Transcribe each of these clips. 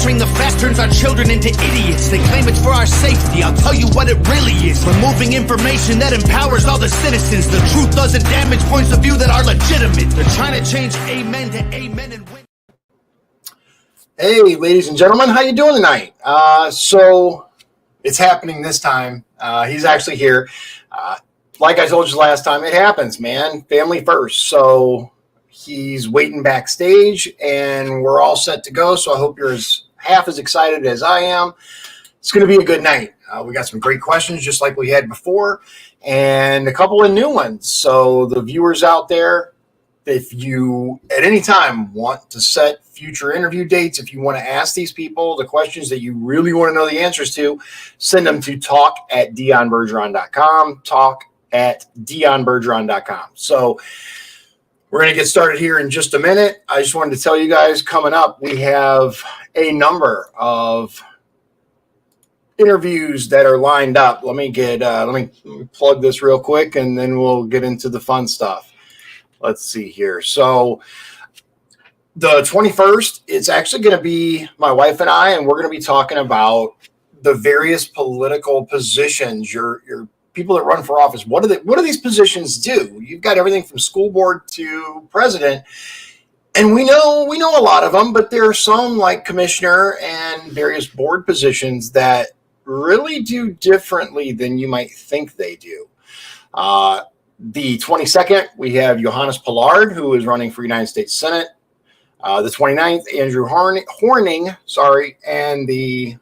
Censoring the facts turns our children into idiots. They claim it's for our safety. I'll tell you what it really is. Removing information that empowers all the citizens. The truth doesn't damage points of view that are legitimate. They're trying to change amen to amen and win. Hey, ladies and gentlemen, how you doing tonight? So it's happening this time. He's actually here. Like I told you last time, it happens, man. Family first. So he's waiting backstage, and we're all set to go. So I hope you're half as excited as I am. It's going to be a good night. We got some great questions, just like we had before, and a couple of new ones. So the viewers out there, if you at any time want to set future interview dates, if you want to ask these people the questions that you really want to know the answers to, send them to talk@dionbergeron.com, talk@dionbergeron.com. So we're going to get started here in just a minute. I just wanted to tell you guys, coming up, we have a number of interviews that are lined up. Let me plug this real quick, and then we'll get into the fun stuff. Let's see here. So the 21st, it's actually going to be my wife and I, and we're going to be talking about the various political positions, your people that run for office. What do these positions do? You've got everything from school board to president, and we know a lot of them, but there are some like commissioner and various board positions that really do differently than you might think they do. The 22nd, we have Johannes Pollard, who is running for United States Senate. The 29th, Andrew Horning, and the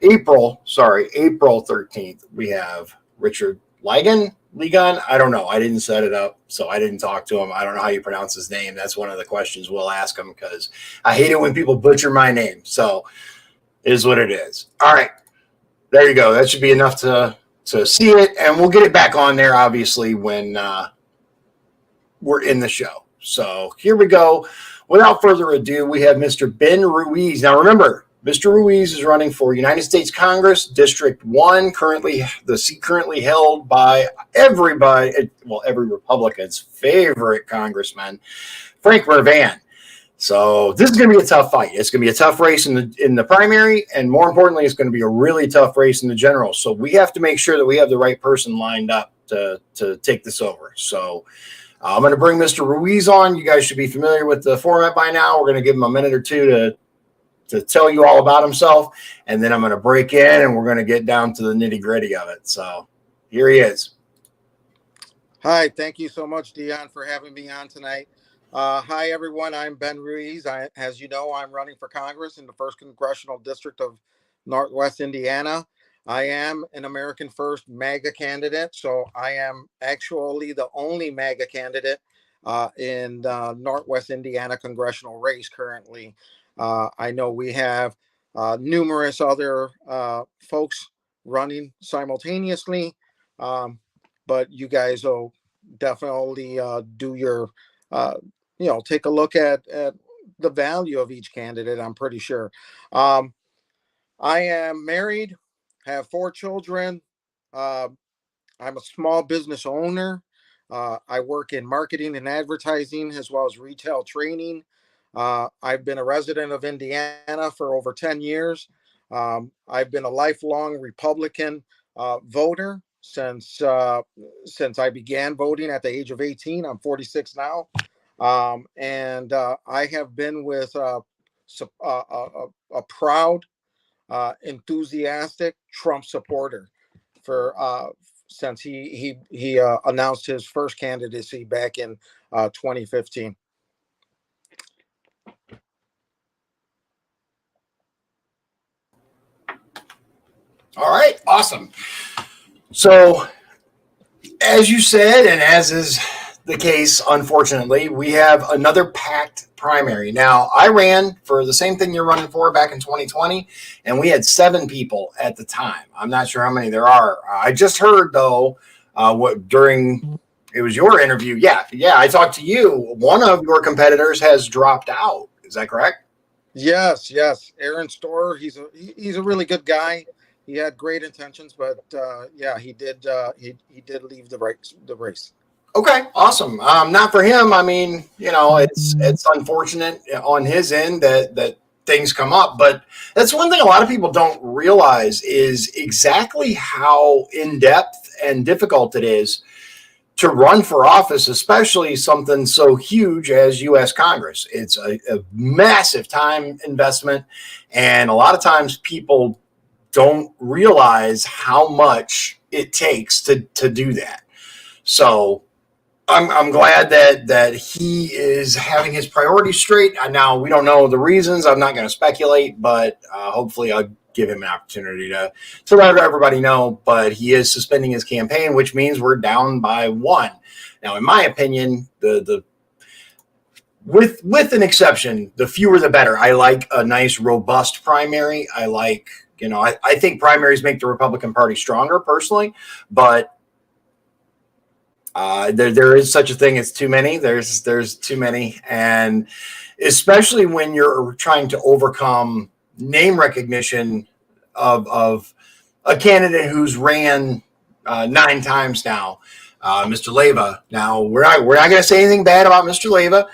April 13th, we have Richard Ligon. I don't know. I didn't set it up, so I didn't talk to him. I don't know how you pronounce his name. That's one of the questions we'll ask him, because I hate it when people butcher my name. So it is what it is. All right. There you go. That should be enough to see it, and we'll get it back on there, obviously, when we're in the show. So here we go. Without further ado, we have Mr. Ben Ruiz. Now, remember, Mr. Ruiz is running for United States Congress, District 1, the seat currently held by every Republican's favorite congressman, Frank Mervan. So this is going to be a tough fight. It's going to be a tough race in the primary, and more importantly, it's going to be a really tough race in the general. So we have to make sure that we have the right person lined up to take this over. So I'm going to bring Mr. Ruiz on. You guys should be familiar with the format by now. We're going to give him a minute or two to tell you all about himself, and then I'm going to break in, and we're going to get down to the nitty-gritty of it. So here he is. Hi, thank you so much, Dion, for having me on tonight. Hi, everyone. I'm Ben Ruiz. As you know, I'm running for Congress in the 1st Congressional District of Northwest Indiana. I am an American First MAGA candidate, so I am actually the only MAGA candidate in the Northwest Indiana congressional race currently. I know we have numerous other folks running simultaneously, but you guys will definitely do your, take a look at the value of each candidate, I'm pretty sure. I am married, have 4 children. I'm a small business owner. I work in marketing and advertising as well as retail training. I've been a resident of Indiana for over 10 years. I've been a lifelong Republican voter since I began voting at the age of 18. I'm 46 now. And I have been with a proud, enthusiastic Trump supporter since he announced his first candidacy back in 2015. All right, awesome. So, as you said, and as is the case, unfortunately, we have another packed primary. Now, I ran for the same thing you're running for back in 2020, and we had 7 people at the time. I'm not sure how many there are. I just heard, though, it was your interview. Yeah, I talked to you. One of your competitors has dropped out. Is that correct? Yes. Aaron Storer. He's a really good guy. He had great intentions, but he did leave the race. Okay, awesome. Not for him. I mean, it's unfortunate on his end that things come up. But that's one thing a lot of people don't realize is exactly how in-depth and difficult it is to run for office, especially something so huge as U.S. Congress. It's a massive time investment, and a lot of times people don't realize how much it takes to do that. So I'm glad that he is having his priorities straight. Now, we don't know the reasons. I'm not going to speculate, but hopefully I'll give him an opportunity to let everybody know. But he is suspending his campaign, which means we're down by 1. Now, in my opinion, with an exception, the fewer the better. I like a nice, robust primary. I like, I think primaries make the Republican Party stronger personally, but there is such a thing as too many. There's too many, and especially when you're trying to overcome name recognition of a candidate who's ran 9 times now, Mr. Leyva. Now we're not going to say anything bad about Mr. Leyva.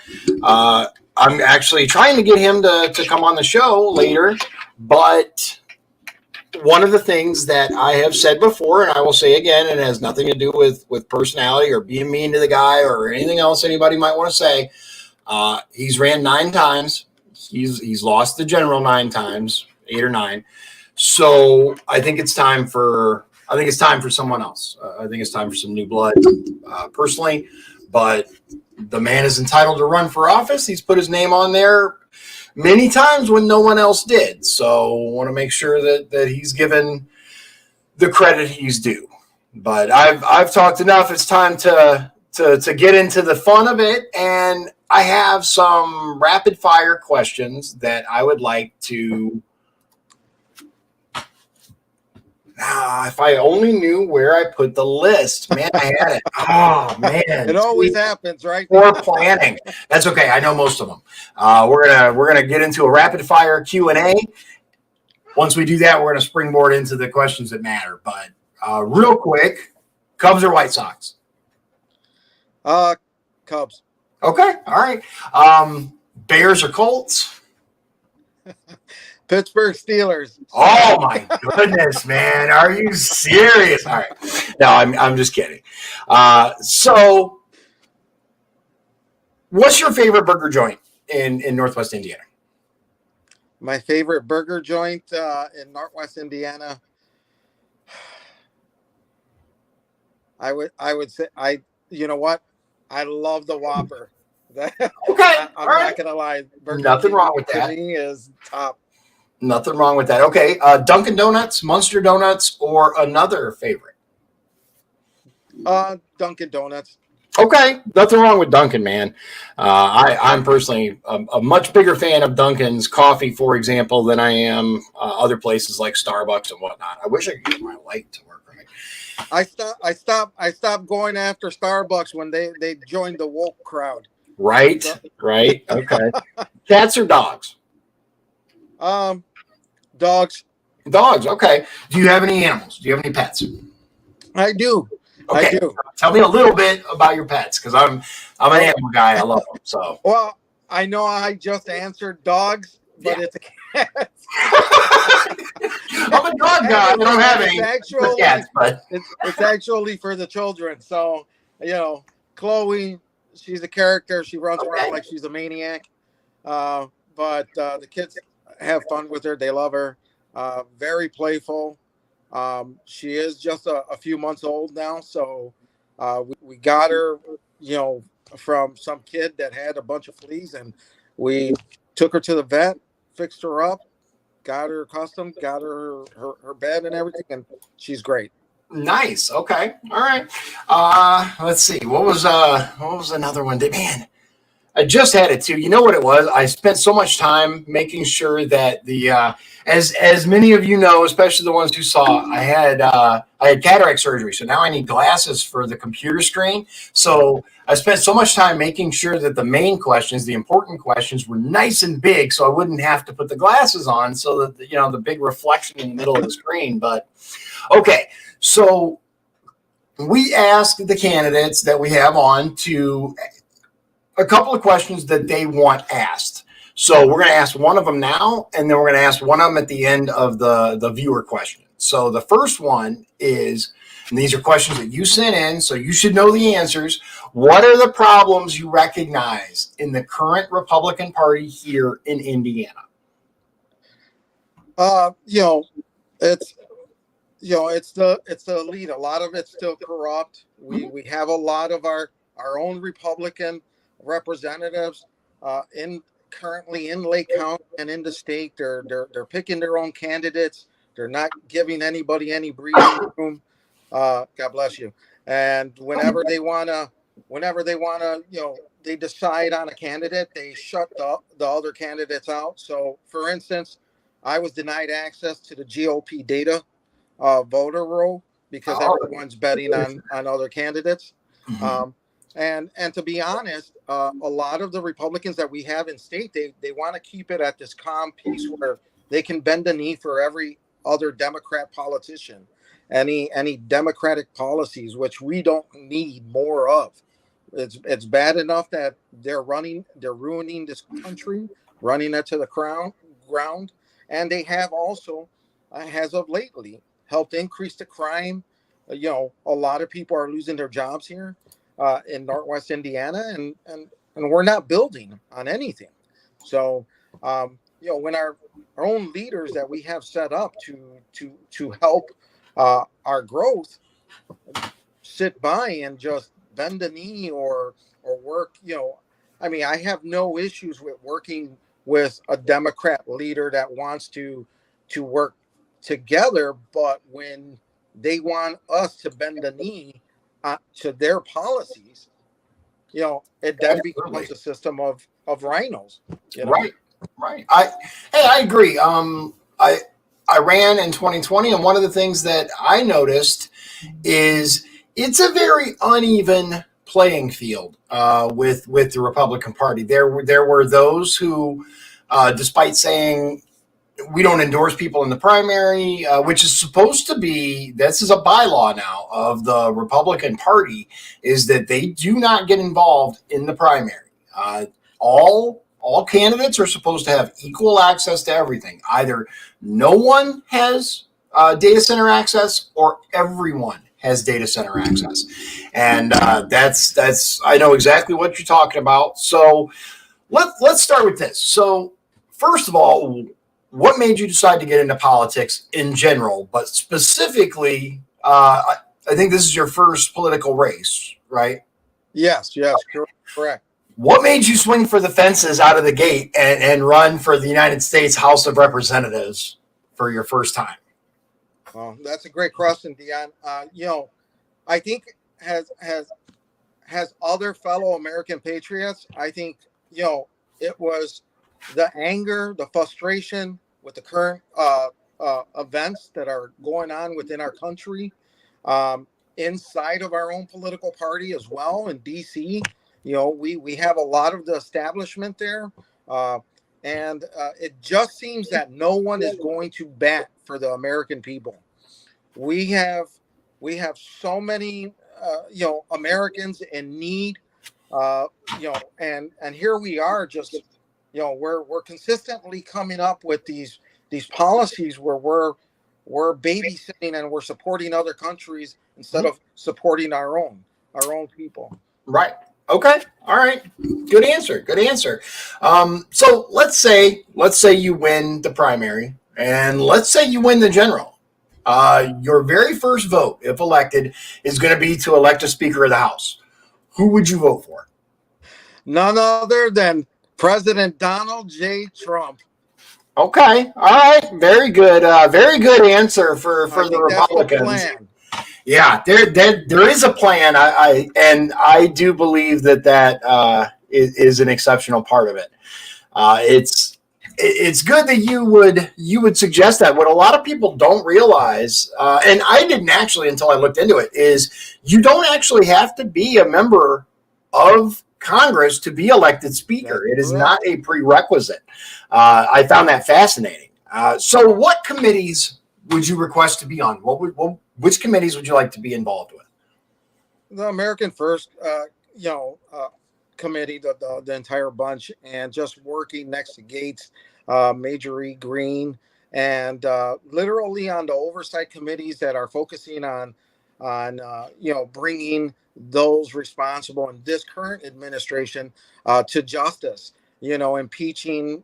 I'm actually trying to get him to come on the show later, but one of the things that I have said before, and I will say again, and it has nothing to do with personality or being mean to the guy or anything else anybody might want to say. He's ran 9 times. He's lost the general 9 times, 8 or 9. So I think it's time for someone else. I think it's time for some new blood, personally. But the man is entitled to run for office. He's put his name on there many times when no one else did. So I want to make sure that he's given the credit he's due. But I've talked enough. It's time to get into the fun of it. And I have some rapid fire questions that I would like to. If I only knew where I put the list, man, I had it. Oh man, it always happens, right? Poor planning. That's okay. I know most of them. We're gonna get into a rapid fire Q&A. Once we do that, we're gonna springboard into the questions that matter. But real quick, Cubs or White Sox? Cubs. Okay, all right. Bears or Colts? Pittsburgh Steelers. Oh my goodness, man! Are you serious? All right, no, I'm just kidding. So, what's your favorite burger joint in Northwest Indiana? My favorite burger joint in Northwest Indiana. I would say you know what? I love the Whopper. Okay, I'm not gonna lie. Burger Nothing King wrong with that. To me is top. Nothing wrong with that. Okay, Dunkin' Donuts, Munster Donuts, or another favorite? Dunkin' Donuts. Okay, nothing wrong with Dunkin', man. I'm personally a much bigger fan of Dunkin's coffee, for example, than I am other places like Starbucks and whatnot. I wish I could get my light to work right. I stopped going after Starbucks when they joined the woke crowd. Right. Okay. Cats or dogs? Dogs. Dogs. Okay. Do you have any animals? Do you have any pets? I do. Okay. I do. Tell me a little bit about your pets, because I'm an animal guy. I love them. So. Well, I know I just answered dogs, but it's a cat. I'm a dog guy. I don't have any cats, but it's actually for the children. So Chloe, she's a character. She runs around like she's a maniac. But the kids have fun with her. They love her. Very playful. She is just a few months old now. So we got her, from some kid that had a bunch of fleas, and we took her to the vet, fixed her up, got her accustomed, got her bed and everything, and she's great. Nice. Okay. All right. Let's see. What was another one? Man, I just had it too. You know what it was? I spent so much time making sure that as many of you know, especially the ones who saw, I had cataract surgery. So now I need glasses for the computer screen. So I spent so much time making sure that the main questions, the important questions, were nice and big, so I wouldn't have to put the glasses on, so that the big reflection in the middle of the screen. But okay, so we asked the candidates that we have on to a couple of questions that they want asked. So we're going to ask one of them now, and then we're going to ask one of them at the end of the viewer question. So the first one is, and these are questions that you sent in, so you should know the answers. What are the problems you recognize in the current Republican Party here in Indiana? It's the elite. A lot of it's still corrupt. We have a lot of our own Republican representatives currently in Lake County and in the state. They're picking their own candidates. They're not giving anybody any breathing room. God bless you. And whenever they wanna, they decide on a candidate, they shut the other candidates out. So, for instance, I was denied access to the GOP data voter roll because everyone's betting on other candidates. And to be honest, a lot of the Republicans that we have in state, they want to keep it at this calm piece where they can bend the knee for every other Democrat politician, any Democratic policies, which we don't need more of. It's bad enough that they're ruining this country, running it to the ground, and they have also, as of lately, helped increase the crime. A lot of people are losing their jobs here in Northwest Indiana, and we're not building on anything. So, when our own leaders that we have set up to help our growth sit by and just bend the knee or work, I have no issues with working with a Democrat leader that wants to work together, but when they want us to bend the knee to their policies, it then becomes a system of rhinos. Right. I agree. I ran in 2020, and one of the things that I noticed is it's a very uneven playing field with the Republican Party. There were those who, despite saying we don't endorse people in the primary, which is supposed to be, this is a bylaw now of the Republican Party, is that they do not get involved in the primary. All candidates are supposed to have equal access to everything. Either no one has data center access or everyone has data center access. And that's I know exactly what you're talking about. So let's start with this. So first of all, what made you decide to get into politics in general, but specifically, I think this is your first political race, right? Yes, correct. What made you swing for the fences out of the gate and run for the United States House of Representatives for your first time? Well, that's a great question, Dion. I think has other fellow American patriots, I think, it was the anger, the frustration with the current events that are going on within our country, inside of our own political party as well in DC. We have a lot of the establishment there, and it just seems that no one is going to bat for the American people. We have so many Americans in need, and here we are just we're consistently coming up with these policies where we're babysitting and we're supporting other countries instead of supporting our own people. Right. Okay. All right. Good answer. So let's say you win the primary, and let's say you win the general. Your very first vote, if elected, is going to be to elect a Speaker of the House. Who would you vote for? None other than President Donald J. Trump. Okay. All right. Very good. Very good answer for the Republicans. Yeah, there is a plan. I do believe that is an exceptional part of it. It's good that you would suggest that. What a lot of people don't realize, and I didn't actually until I looked into it, is you don't actually have to be a member of Congress to be elected Speaker. It is not a prerequisite. I found that fascinating. So what committees would you request to be on? Which committees would you like to be involved with? The American First, committee, the entire bunch, and just working next to Gates, Major E. Green, and literally on the oversight committees that are focusing on bringing those responsible in this current administration to justice. Impeaching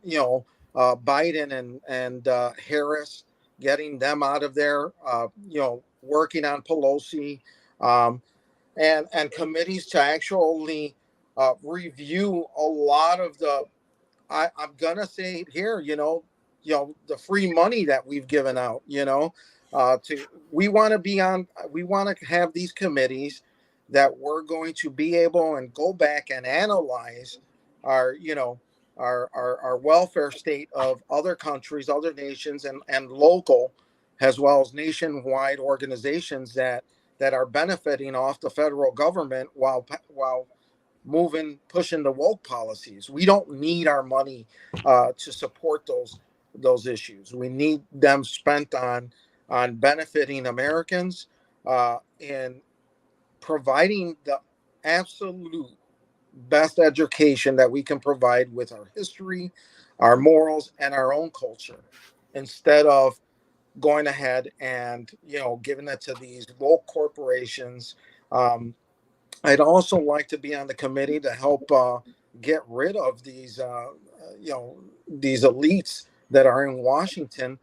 Biden and Harris, getting them out of there. Working on Pelosi, and committees to actually review a lot of the. I'm gonna say it here, the free money that we've given out. We want to be on. We want to have these committees that we're going to be able and go back and analyze our welfare state of other countries, other nations, and local, as well as nationwide organizations that are benefiting off the federal government while pushing the woke policies. We don't need our money to support those issues. We need them spent on benefiting Americans and providing the absolute best education that we can provide with our history, our morals, and our own culture, instead of going ahead and giving it to these woke corporations. I'd also like to be on the committee to help get rid of these elites that are in Washington,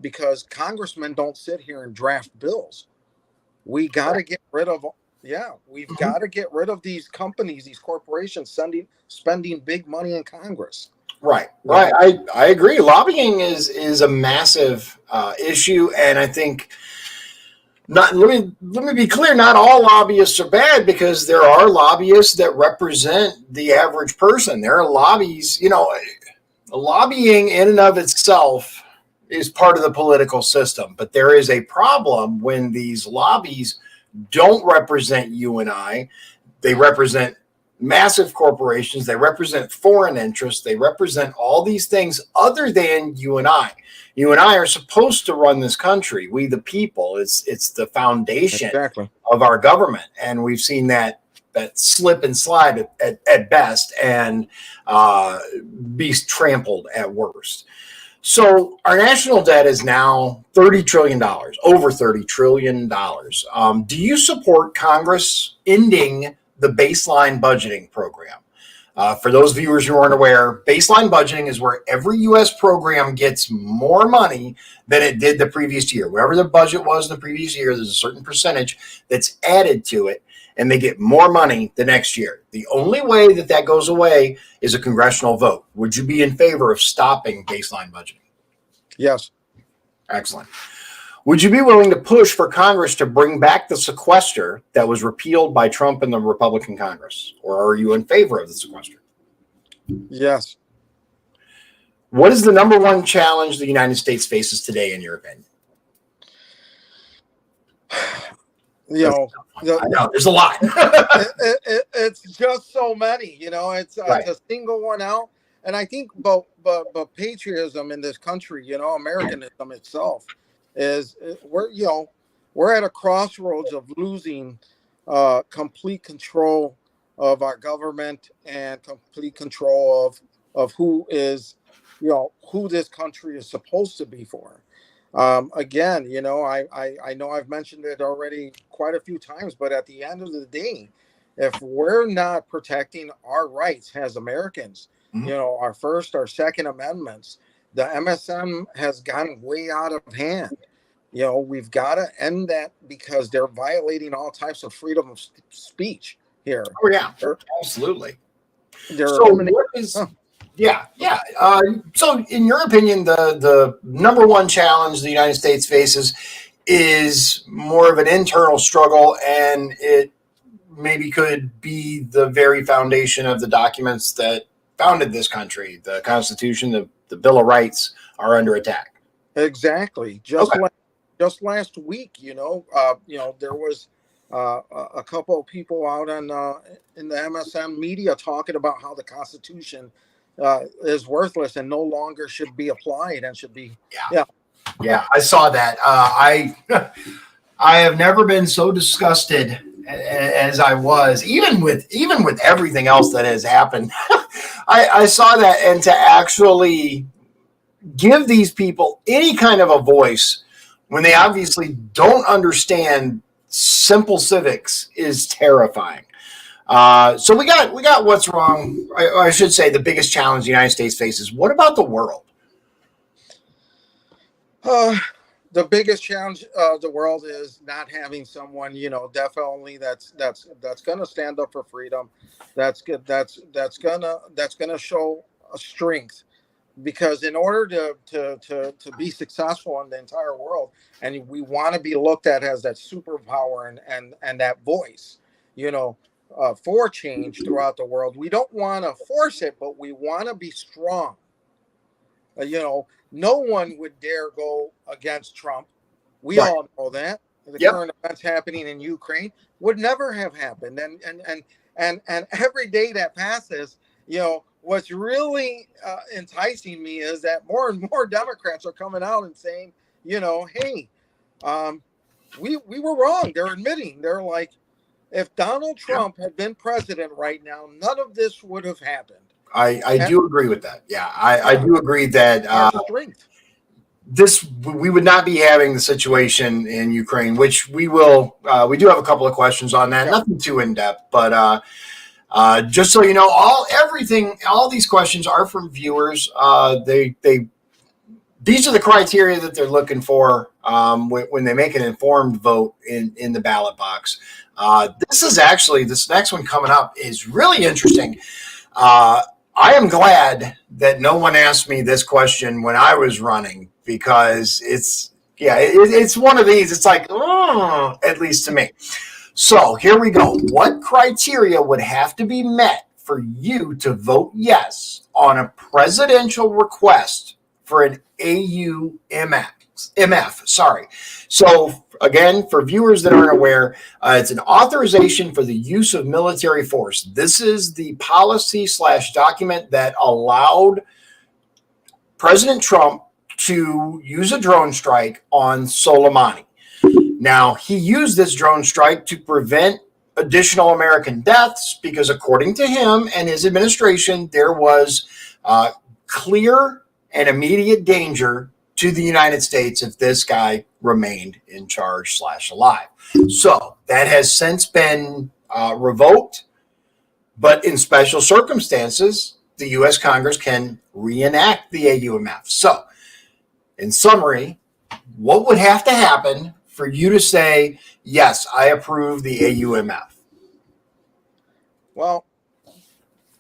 because congressmen don't sit here and draft bills. We got to get rid of. Yeah, we've got to get rid of these companies, these corporations spending big money in Congress. Right. I agree. Lobbying is a massive issue, and I think let me be clear. Not all lobbyists are bad, because there are lobbyists that represent the average person. There are lobbies. Lobbying in and of itself is part of the political system, but there is a problem when these lobbies don't represent you and I. They represent massive corporations. They represent foreign interests. They represent all these things other than you and I. You and I are supposed to run this country. We, the people, it's the foundation of our government. And we've seen that slip and slide at best, and be trampled at worst. So our national debt is now $30 trillion, over $30 trillion. Do you support Congress ending the baseline budgeting program? For those viewers who aren't aware, baseline budgeting is where every U.S. program gets more money than it did the previous year. Whatever the budget was in the previous year, there's a certain percentage that's added to it, and they get more money the next year. The only way that goes away is a congressional vote. Would you be in favor of stopping baseline budgeting? Yes. Excellent. Would you be willing to push for Congress to bring back the sequester that was repealed by Trump and the Republican Congress? Or are you in favor of the sequester? Yes. What is the number one challenge the United States faces today, in your opinion? I know there's a lot. It's just so many. It's a single one out. And I think, but patriotism in this country, Americanism itself, is we're at a crossroads of losing complete control of our government and complete control of who this country is supposed to be for. Again, I know I've mentioned it already quite a few times, but at the end of the day, if we're not protecting our rights as Americans, our First, our Second Amendments, the MSM has gone way out of hand. We've got to end that, because they're violating all types of freedom of speech here. Oh yeah, absolutely. So in your opinion, the number one challenge the United States faces is more of an internal struggle, and it maybe could be the very foundation of the documents that founded this country. The Constitution, the Bill of Rights are under attack. Exactly. Just last week, there was a couple of people out in the MSM media talking about how the Constitution is worthless and no longer should be applied and should be. Yeah, I saw that. I have never been so disgusted as I was, even with everything else that has happened. I saw that, and to actually give these people any kind of a voice when they obviously don't understand simple civics is terrifying. So we got what's wrong. I should say the biggest challenge the United States faces. What about the world? The biggest challenge of the world is not having someone, definitely that's going to stand up for freedom. That's good. That's going to show a strength, because in order to be successful in the entire world, and we want to be looked at as that superpower and that voice, for change throughout the world. We don't want to force it, but we want to be strong. No one would dare go against Trump. We all know that. The current events happening in Ukraine would never have happened. And every day that passes, what's really enticing me is that more and more Democrats are coming out and saying, hey, we were wrong. They're admitting. They're like, if Donald Trump had been president right now, none of this would have happened. I do agree with that. Yeah, I do agree that we would not be having the situation in Ukraine, which we will. We do have a couple of questions on that. Nothing too in depth, but just so you know, all these questions are from viewers. These are the criteria that they're looking for when they make an informed vote in the ballot box. This next one coming up is really interesting. I am glad that no one asked me this question when I was running, because it's one of these. It's like, at least to me. So here we go. What criteria would have to be met for you to vote yes on a presidential request for an AUMF? Sorry. So again, for viewers that aren't aware, it's an authorization for the use of military force. This is the policy / document that allowed President Trump to use a drone strike on Soleimani. Now, he used this drone strike to prevent additional American deaths because, according to him and his administration, there was clear and immediate danger to the United States if this guy remained in charge / alive. So that has since been revoked, but in special circumstances, the U.S. Congress can reenact the AUMF. So, in summary, what would have to happen for you to say, yes, I approve the AUMF? Well,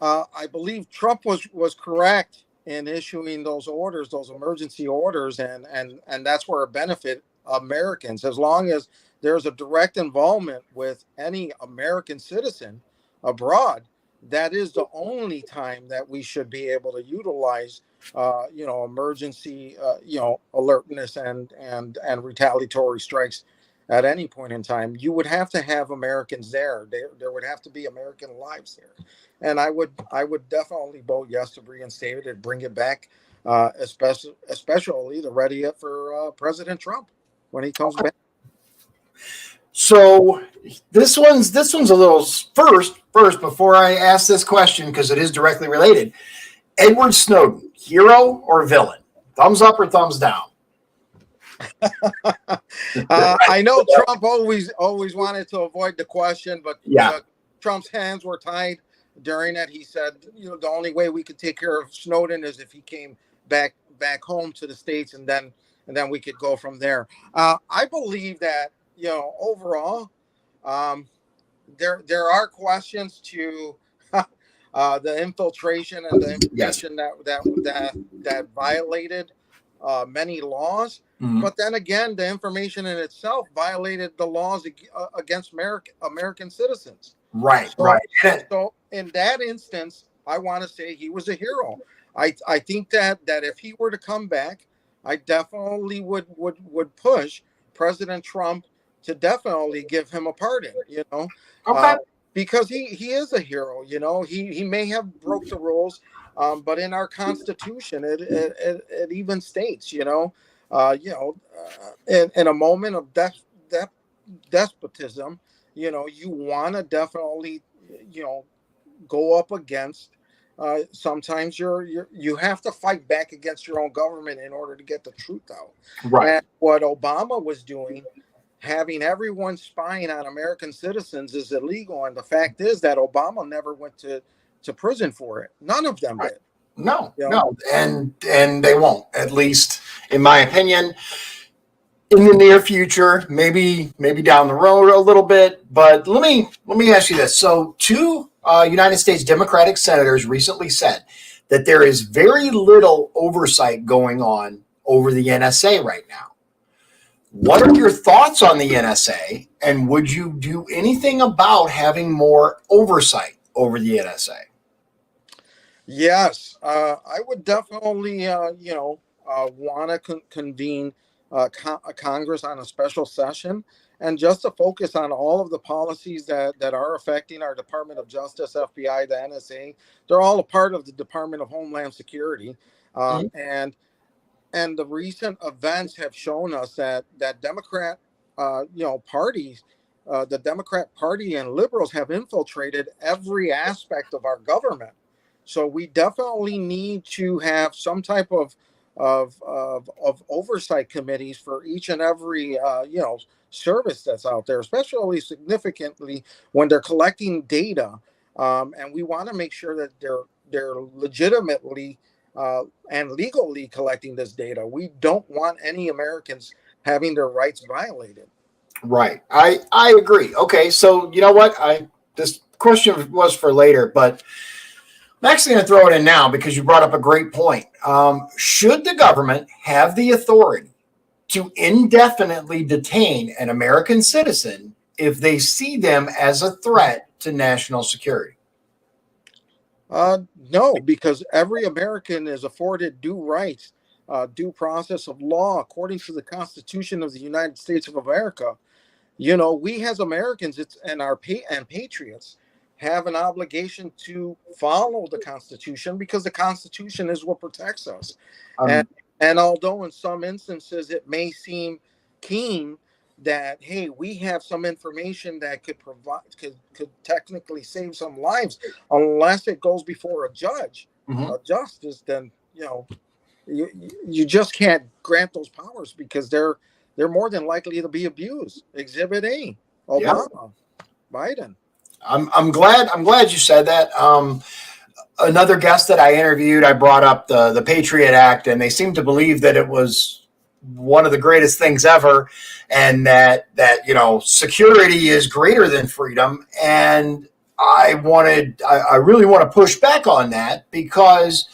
I believe Trump was correct in issuing those orders, those emergency orders, and that's where it benefit Americans. As long as there's a direct involvement with any American citizen abroad, that is the only time that we should be able to utilize, emergency, alertness and retaliatory strikes at any point in time. You would have to have Americans there. There would have to be American lives there. And I would definitely vote yes to reinstate it and bring it back, especially to ready it for President Trump when he comes back. So this one's a little first before I ask this question, because it is directly related. Edward Snowden, hero or villain? Thumbs up or thumbs down? I know Trump always wanted to avoid the question, but Trump's hands were tied during it. He said, the only way we could take care of Snowden is if he came back home to the States, and then we could go from there. I believe that, overall, there are questions to the infiltration and the information that violated many laws. Mm-hmm. But then again, the information in itself violated the laws against American citizens. Right. So in that instance, I want to say he was a hero. I think that if he were to come back, I definitely would push President Trump to definitely give him a pardon. Okay. Because he is a hero. He may have broke the rules, but in our Constitution, it even states, in a moment of despotism, you want to definitely, go up against. Sometimes you have to fight back against your own government in order to get the truth out. Right. And what Obama was doing, having everyone spying on American citizens, is illegal. And the fact is that Obama never went to prison for it. None of them Right. did. No, and they won't, at least in my opinion. In the near future, maybe down the road a little bit. But let me ask you this. So, two United States Democratic senators recently said that there is very little oversight going on over the NSA right now. What are your thoughts on the NSA, and would you do anything about having more oversight over the NSA? Yes, I would definitely, want to convene a Congress on a special session, and just to focus on all of the policies that are affecting our Department of Justice, FBI, the NSA. They're all a part of the Department of Homeland Security, and the recent events have shown us that Democrat, parties, the Democrat Party and liberals have infiltrated every aspect of our government. So we definitely need to have some type of oversight committees for each and every service that's out there, especially significantly when they're collecting data, and we want to make sure that they're legitimately and legally collecting this data. We don't want any Americans having their rights violated. Right. I agree. Okay, so you know what? This question was for later, but I'm actually going to throw it in now because you brought up a great point. Should the government have the authority to indefinitely detain an American citizen if they see them as a threat to national security? No, because every American is afforded due rights, due process of law according to the Constitution of the United States of America. We as Americans, and patriots have an obligation to follow the Constitution, because the Constitution is what protects us. Um, And although in some instances it may seem keen that, hey, we have some information that could technically save some lives, unless it goes before a judge, mhm. a justice, then you just can't grant those powers, because they're more than likely to be abused. Exhibit A, Obama, Biden. I'm glad you said that. Another guest that I interviewed, I brought up the Patriot Act, and they seemed to believe that it was one of the greatest things ever, and that security is greater than freedom. And I really want to push back on that, because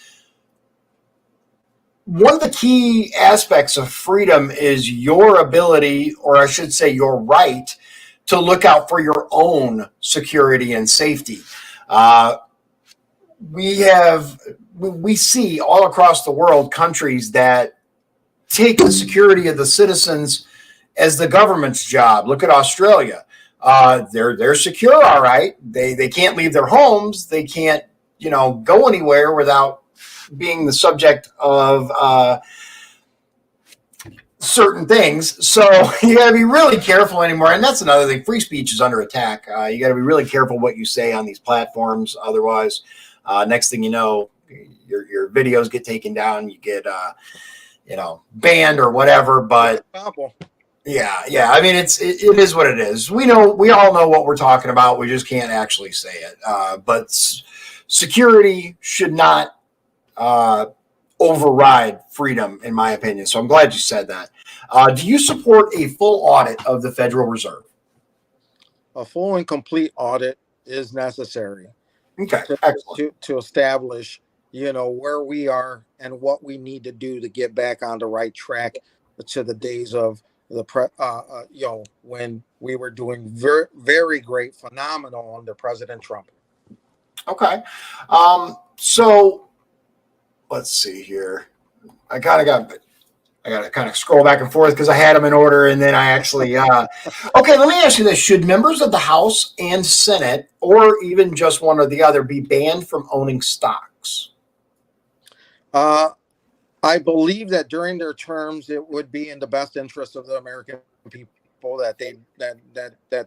one of the key aspects of freedom is your ability, or I should say your right, to look out for your own security and safety. We see all across the world countries that take the security of the citizens as the government's job. Look at Australia. They're secure, all right. They can't leave their homes. They can't go anywhere without being the subject of certain things. So you got to be really careful anymore. And that's another thing. Free speech is under attack. You got to be really careful what you say on these platforms. Otherwise, next thing you know, your videos get taken down. You get, banned or whatever. But yeah. I mean, it is what it is. We all know what we're talking about. We just can't actually say it. But security should not override freedom, in my opinion. So I'm glad you said that. Do you support a full audit of the Federal Reserve? A full and complete audit is necessary. Okay, excellent. To establish, where we are and what we need to do to get back on the right track to the days of when we were doing very, very great, phenomenal under President Trump. Okay. So let's see here. I got to kind of scroll back and forth because I had them in order, and then I actually okay, let me ask you this. Should members of the House and Senate, or even just one or the other, be banned from owning stocks? I believe that during their terms it would be in the best interest of the American people that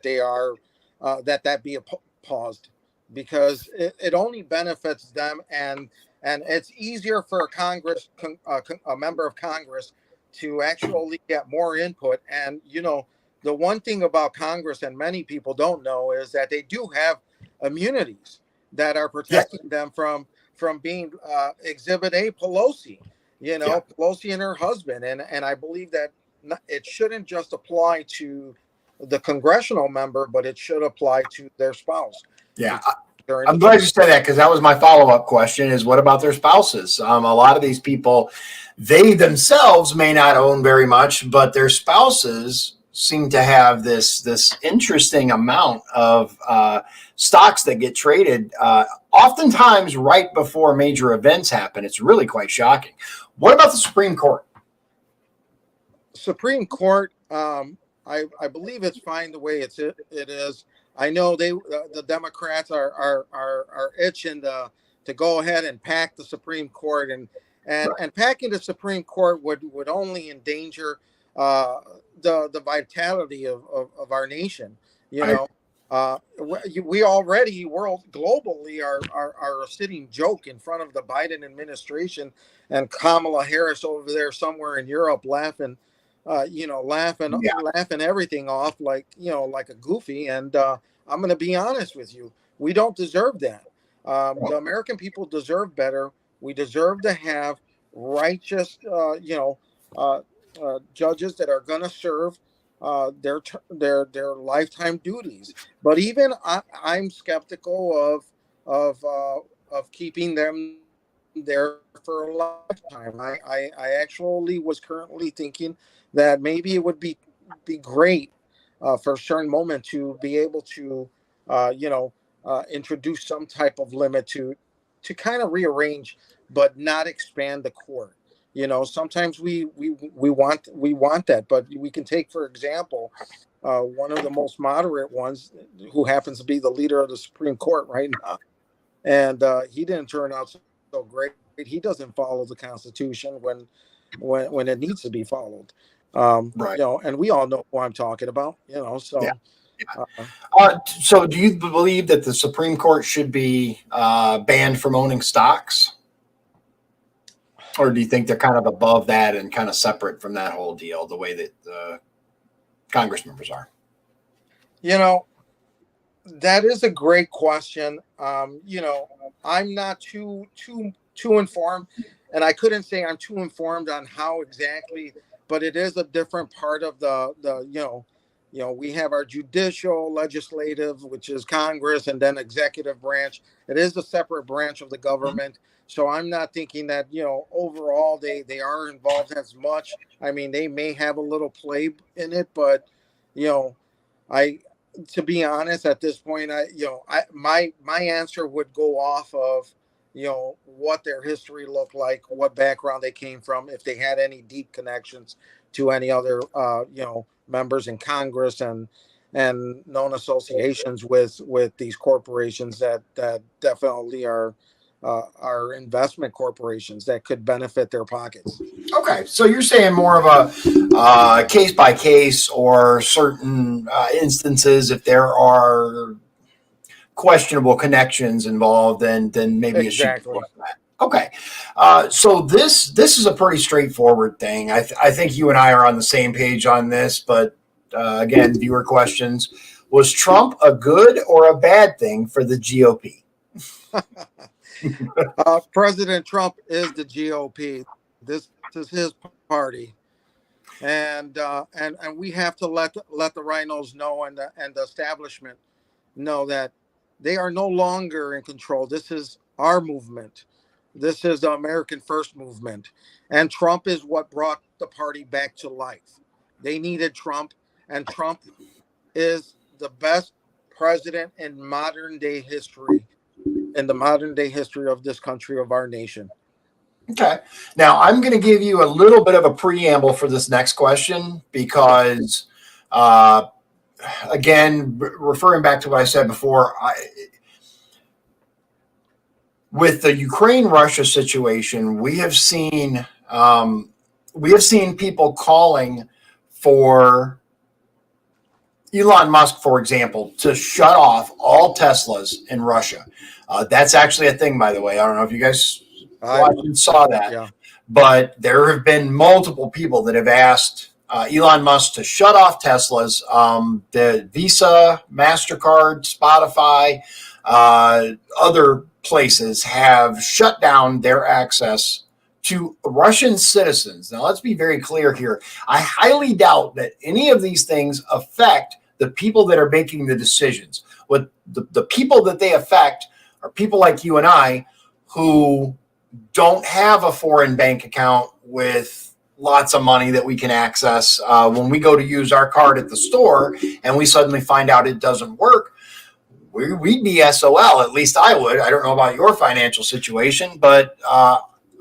they are that be paused, because it only benefits them, and it's easier for a member of Congress to actually get more input. And the one thing about Congress, and many people don't know, is that they do have immunities that are Yes. protecting them from being Exhibit A Pelosi. Yeah. Pelosi and her husband, and I believe that it shouldn't just apply to the congressional member, but it should apply to their spouse. Yeah. I'm glad you said that, because that was my follow-up question, is what about their spouses? A lot of these people, they themselves may not own very much, but their spouses seem to have this interesting amount of stocks that get traded oftentimes right before major events happen. It's really quite shocking. What about the Supreme Court? Supreme Court, I believe it's fine the way it is. I know the Democrats are itching to go ahead and pack the Supreme Court, and packing the Supreme Court would only endanger the vitality of our nation. We already globally are a sitting joke in front of the Biden administration, and Kamala Harris over there somewhere in Europe laughing everything off like a goofy. And I'm going to be honest with you, we don't deserve that. The American people deserve better. We deserve to have righteous, judges that are going to serve their lifetime duties. But even I'm skeptical of keeping them there for a lifetime. I actually was currently thinking that maybe it would be great for a certain moment to be able to introduce some type of limit to kind of rearrange but not expand the court. Sometimes we want that, but we can take, for example, one of the most moderate ones, who happens to be the leader of the Supreme Court right now, and he didn't turn out so great. He doesn't follow the Constitution when it needs to be followed. Right. And we all know who I'm talking about. So. Yeah. So do you believe that the Supreme Court should be banned from owning stocks? Or do you think they're kind of above that and kind of separate from that whole deal, the way that Congress members are? That is a great question. I'm not too informed, and I couldn't say I'm too informed on how exactly, but it is a different part of the we have our judicial, legislative, which is Congress, and then executive branch. It is a separate branch of the government. So I'm not thinking that, overall they are involved as much. I mean, they may have a little play in it, but, to be honest, at this point, my answer would go off of, what their history looked like, what background they came from, if they had any deep connections to any other, members in Congress and known associations with these corporations that definitely are investment corporations that could benefit their pockets. Okay, so you're saying more of a case by case, or certain instances, if there are questionable connections involved, then maybe exactly. It should be like that. Okay, so this is a pretty straightforward thing. I think you and I are on the same page on this, but again, viewer questions: was Trump a good or a bad thing for the GOP? President Trump is the GOP. This is his party, and we have to let the rhinos know, and the establishment know that they are no longer in control. This is our movement. This is the American First movement, and Trump is what brought the party back to life. They needed Trump, and Trump is the best president in modern day history. In the modern day history of this country, of our nation. Okay. Now I'm going to give you a little bit of a preamble for this next question, because again, referring back to what I said before, with the Ukraine-Russia situation, we have seen people calling for, Elon Musk, for example, to shut off all Teslas in Russia. That's actually a thing, by the way. I don't know if you guys saw that, Yeah. but there have been multiple people that have asked Elon Musk to shut off Teslas. The Visa, MasterCard, Spotify, other places have shut down their access to Russian citizens. Now, let's be very clear here. I highly doubt that any of these things affect the people that are making the decisions. What the people that they affect are people like you and I who don't have a foreign bank account with lots of money that we can access. When we go to use our card at the store and we suddenly find out it doesn't work, we'd be SOL. At least I would. I don't know about your financial situation, but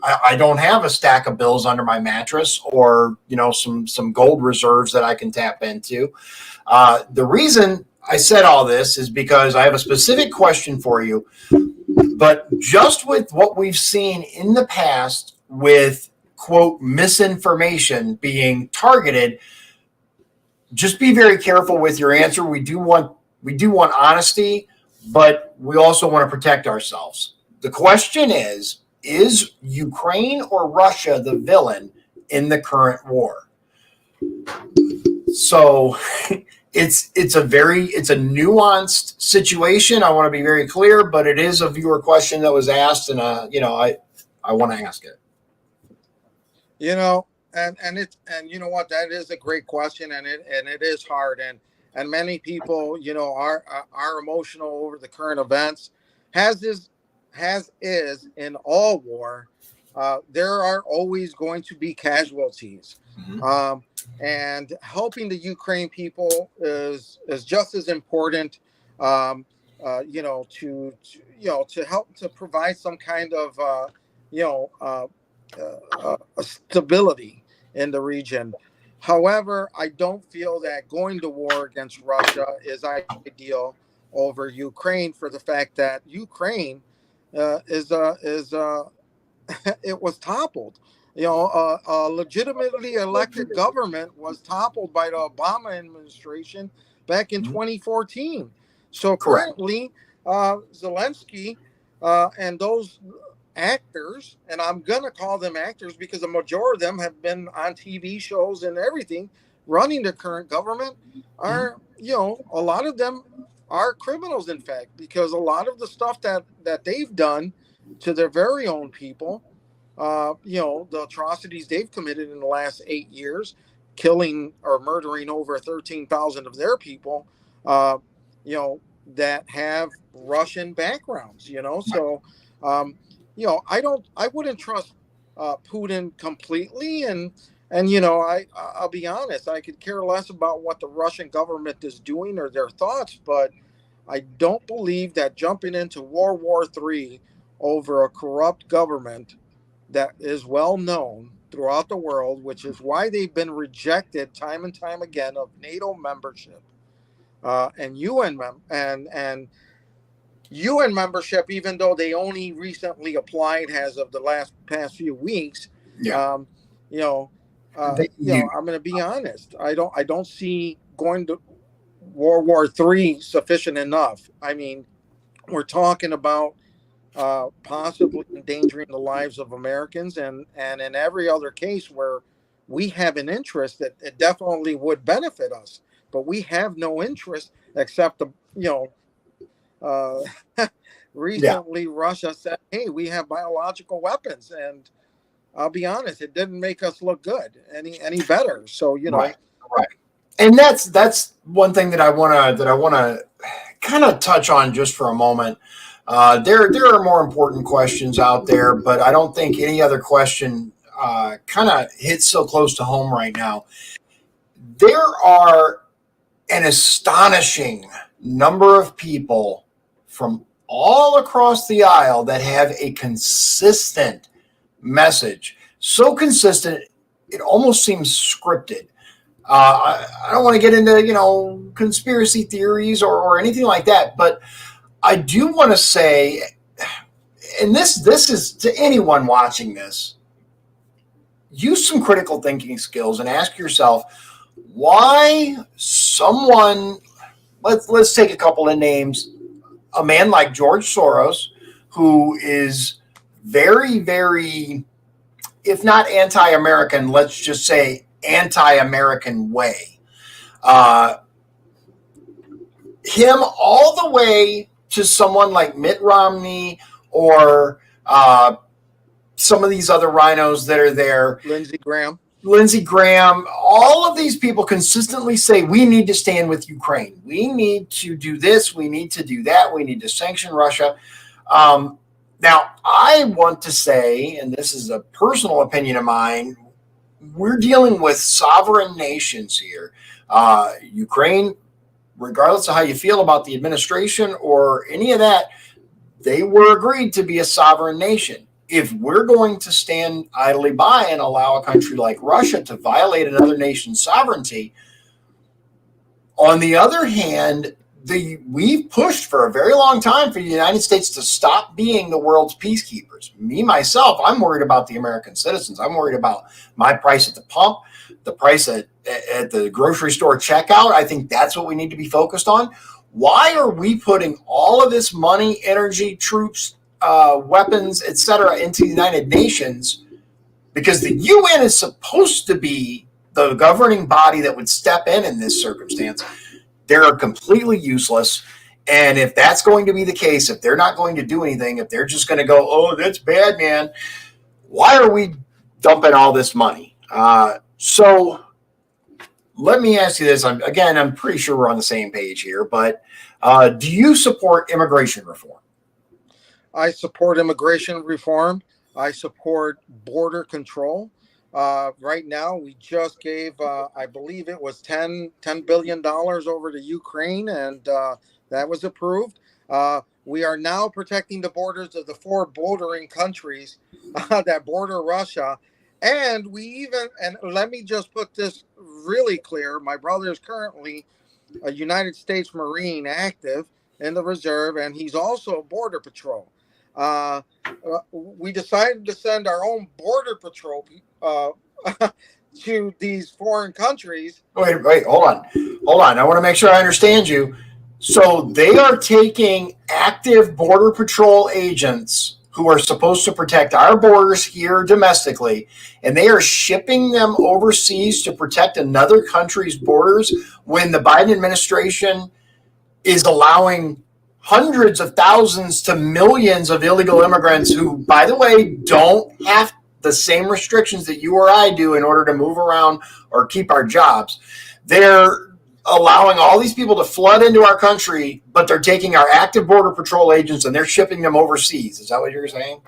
I don't have a stack of bills under my mattress or, some gold reserves that I can tap into. The reason I said all this is because I have a specific question for you. But just with what we've seen in the past with, quote, misinformation being targeted, just be very careful with your answer. We do want honesty, but we also want to protect ourselves. The question is Ukraine or Russia the villain in the current war? So it's a nuanced situation. I want to be very clear, but it is a viewer question that was asked, and I want to ask it. And you know what, that is a great question, and it is hard, and many people, are emotional over the current events, as is in all war. There are always going to be casualties. Mm-hmm. And helping the Ukraine people is just as important, to help to provide some kind of, stability in the region. However, I don't feel that going to war against Russia is ideal over Ukraine, for the fact that Ukraine it was toppled. A legitimately elected government was toppled by the Obama administration back in 2014. So currently, Zelensky and those actors, and I'm going to call them actors because the majority of them have been on TV shows and everything, running the current government, are, a lot of them are criminals, in fact, because a lot of the stuff that they've done to their very own people, the atrocities they've committed in the last 8 years, killing or murdering over 13,000 of their people, that have Russian backgrounds, so, I wouldn't trust Putin completely. And I'll be honest, I could care less about what the Russian government is doing or their thoughts, but I don't believe that jumping into World War III over a corrupt government that is well known throughout the world, which is why they've been rejected time and time again of NATO membership, and UN membership, even though they only recently applied as of the past few weeks. I'm going to be honest. I don't see going to World War III sufficient enough. I mean, we're talking about possibly endangering the lives of Americans, and in every other case where we have an interest, that it definitely would benefit us, but we have no interest except recently Russia said, hey, we have biological weapons, and I'll be honest, it didn't make us look good any better. So right. And that's one thing that I want to kind of touch on just for a moment. There are more important questions out there, but I don't think any other question kind of hits so close to home right now. There are an astonishing number of people from all across the aisle that have a consistent message, so consistent it almost seems scripted. I don't want to get into conspiracy theories or anything like that, but I do want to say, and this is to anyone watching this, use some critical thinking skills and ask yourself, why someone, let's take a couple of names, a man like George Soros, who is very, very, if not anti-American, let's just say anti-American way. Him all the way to someone like Mitt Romney or some of these other rhinos that are there. Lindsey Graham, all of these people consistently say, we need to stand with Ukraine. We need to do this. We need to do that. We need to sanction Russia. Now, I want to say, and this is a personal opinion of mine, we're dealing with sovereign nations here. Ukraine, regardless of how you feel about the administration or any of that, they were agreed to be a sovereign nation. If we're going to stand idly by and allow a country like Russia to violate another nation's sovereignty, on the other hand, we've pushed for a very long time for the United States to stop being the world's peacekeepers. Me, myself, I'm worried about the American citizens. I'm worried about my price at the pump, the price at the grocery store checkout. I think that's what we need to be focused on. Why are we putting all of this money, energy, troops, weapons, etc., into the United Nations? Because the UN is supposed to be the governing body that would step in this circumstance. They're completely useless. And if that's going to be the case, if they're not going to do anything, if they're just going to go, oh, that's bad, man, why are we dumping all this money? So let me ask you this. I'm pretty sure we're on the same page here, but do you support immigration reform? I support immigration reform. I support border control. Right now, we just gave, I believe it was $10 billion over to Ukraine, and that was approved. We are now protecting the borders of the 4 bordering countries that border Russia. And and let me just put this really clear. My brother is currently a United States Marine active in the reserve, and he's also Border Patrol. We decided to send our own Border Patrol to these foreign countries. Wait, hold on. I want to make sure I understand you. So they are taking active Border Patrol agents who are supposed to protect our borders here domestically, and they are shipping them overseas to protect another country's borders when the Biden administration is allowing hundreds of thousands to millions of illegal immigrants who, by the way, don't have the same restrictions that you or I do in order to move around or keep our jobs. They're allowing all these people to flood into our country, but they're taking our active Border Patrol agents and they're shipping them overseas. Is that what you're saying?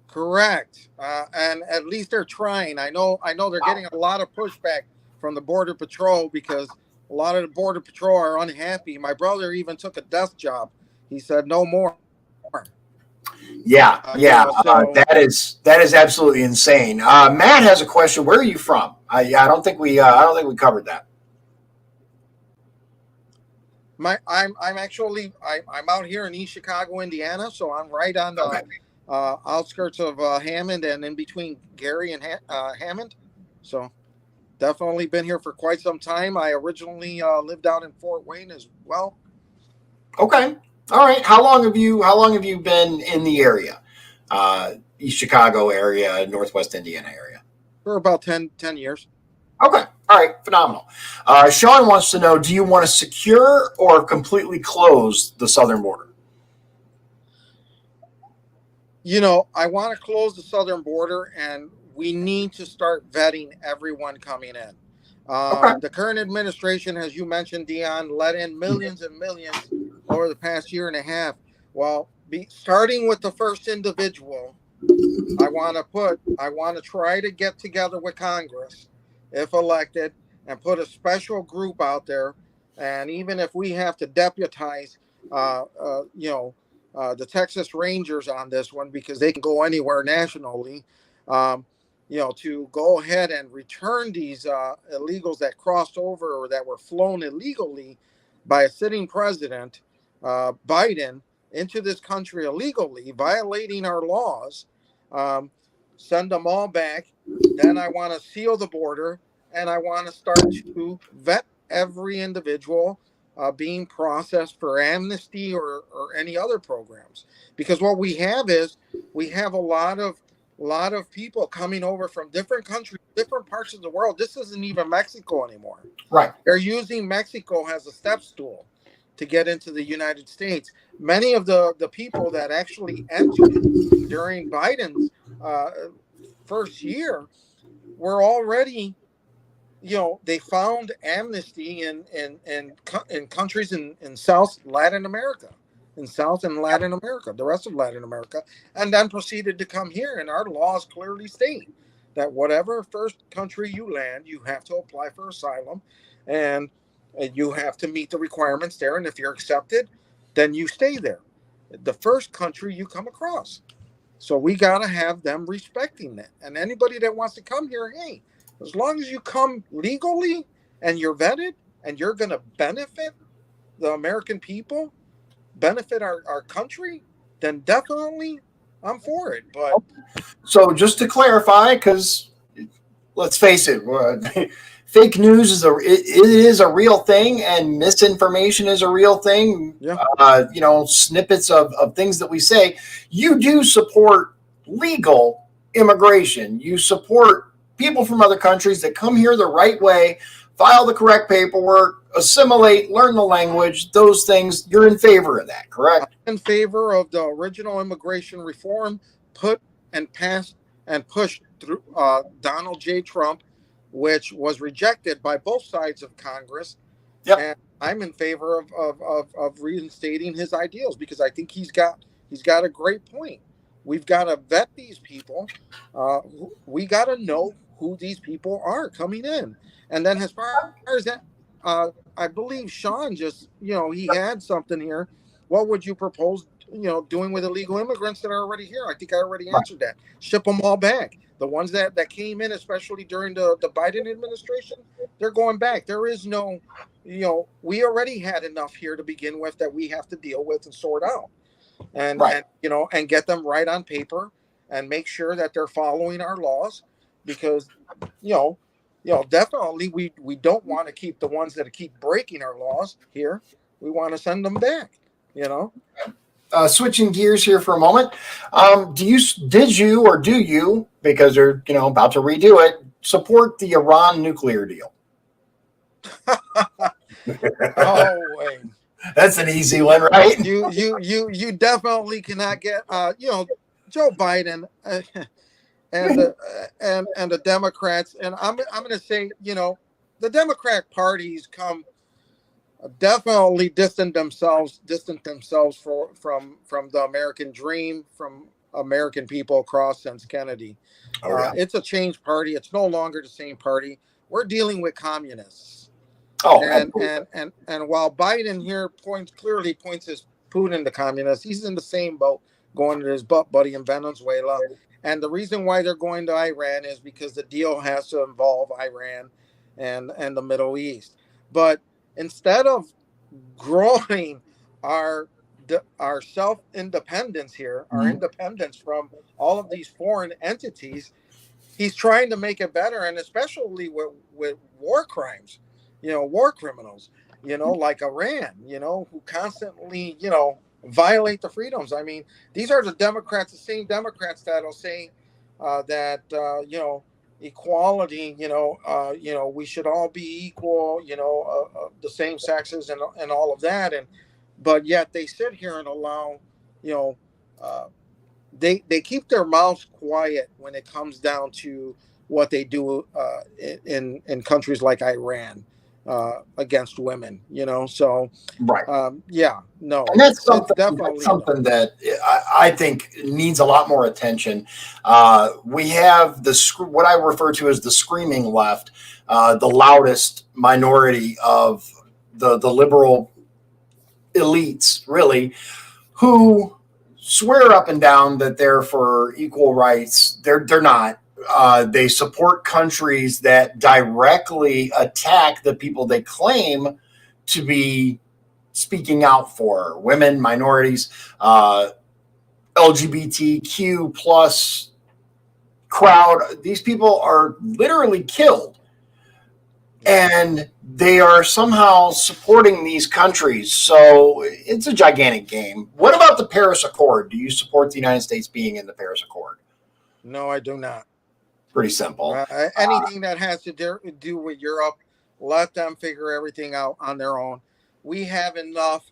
Correct. And at least they're trying. I know they're getting a lot of pushback from the Border Patrol because a lot of the Border Patrol are unhappy. My brother even took a desk job. He said no more. Yeah. That is absolutely insane. Matt has a question. Where are you from? I don't think we covered that. I'm out here in East Chicago, Indiana, so I'm right on the outskirts of Hammond and in between Gary and Hammond. So definitely been here for quite some time. I originally lived down in Fort Wayne as well. Okay. All right. How long have you been in the area? East Chicago area, Northwest Indiana area? For about 10 years. Okay. All right. Phenomenal. Sean wants to know, do you want to secure or completely close the southern border? I want to close the southern border, and we need to start vetting everyone coming in. The current administration, as you mentioned, Dion, let in millions and millions over the past year and a half. Well, starting with the first individual, I want to try to get together with Congress, if elected, and put a special group out there. And even if we have to deputize, the Texas Rangers on this one, because they can go anywhere nationally, to go ahead and return these illegals that crossed over or that were flown illegally by a sitting president, Biden, into this country illegally, violating our laws, send them all back. Then I want to seal the border and I want to start to vet every individual being processed for amnesty or any other programs. Because what we have is we have a lot of people coming over from different countries, different parts of the world. This isn't even Mexico anymore. Right. They're using Mexico as a step stool to get into the United States. Many of the people that actually entered during Biden's first year were already, they found amnesty in countries in South Latin America, the rest of Latin America, and then proceeded to come here. And our laws clearly state that whatever first country you land, you have to apply for asylum, and you have to meet the requirements there. And if you're accepted, then you stay there, the first country you come across. So we got to have them respecting that. And anybody that wants to come here, hey, as long as you come legally and you're vetted and you're going to benefit the American people, benefit our country, then definitely I'm for it. But so just to clarify, because let's face it, fake news is a real thing, and misinformation is a real thing. Yeah. Snippets of things that we say. You do support legal immigration. You support people from other countries that come here the right way, file the correct paperwork, assimilate, learn the language, those things. You're in favor of that, correct? I'm in favor of the original immigration reform put and passed and pushed through Donald J. Trump, which was rejected by both sides of Congress. Yep. And I'm in favor of reinstating his ideals, because I think he's got a great point. We've got to vet these people. We got to know who these people are coming in. And then as far as that, I believe Sean just, he had something here. What would you propose, doing with illegal immigrants that are already here? I think I already answered that. Ship them all back. The ones that came in, especially during the Biden administration, they're going back. There is no, we already had enough here to begin with that we have to deal with and sort out. And get them right on paper and make sure that they're following our laws, because definitely we don't want to keep the ones that keep breaking our laws here. We want to send them back. Switching gears here for a moment, do you, because they're about to redo it, support the Iran nuclear deal? Oh wait. That's an easy one, right? You definitely cannot get Joe Biden and the Democrats, and I'm going to say the Democrat parties definitely distance themselves from the American dream, from American people across since Kennedy. Oh, yeah. It's a changed party. It's no longer the same party. We're dealing with communists. Oh, and while Biden here clearly points his Putin to communists, he's in the same boat, going to his butt buddy in Venezuela. And the reason why they're going to Iran is because the deal has to involve Iran and the Middle East. But instead of growing our self-independence here, our independence from all of these foreign entities, he's trying to make it better, and especially with war crimes. War criminals, like Iran, who constantly, violate the freedoms. I mean, these are the same Democrats that'll say that, equality, we should all be equal, the same sexes and all of that. But yet they sit here and allow, they keep their mouths quiet when it comes down to what they do in countries like Iran. Against women, so right. No, and that's something that I think needs a lot more attention. We have what I refer to as the screaming left, the loudest minority of the liberal elites, really, who swear up and down that they're for equal rights. They're not. They support countries that directly attack the people they claim to be speaking out for: women, minorities, LGBTQ plus crowd. These people are literally killed and they are somehow supporting these countries. So it's a gigantic game. What about the Paris Accord? Do you support the United States being in the Paris Accord? No, I do not. Pretty simple. Anything that has to do with Europe, let them figure everything out on their own. We have enough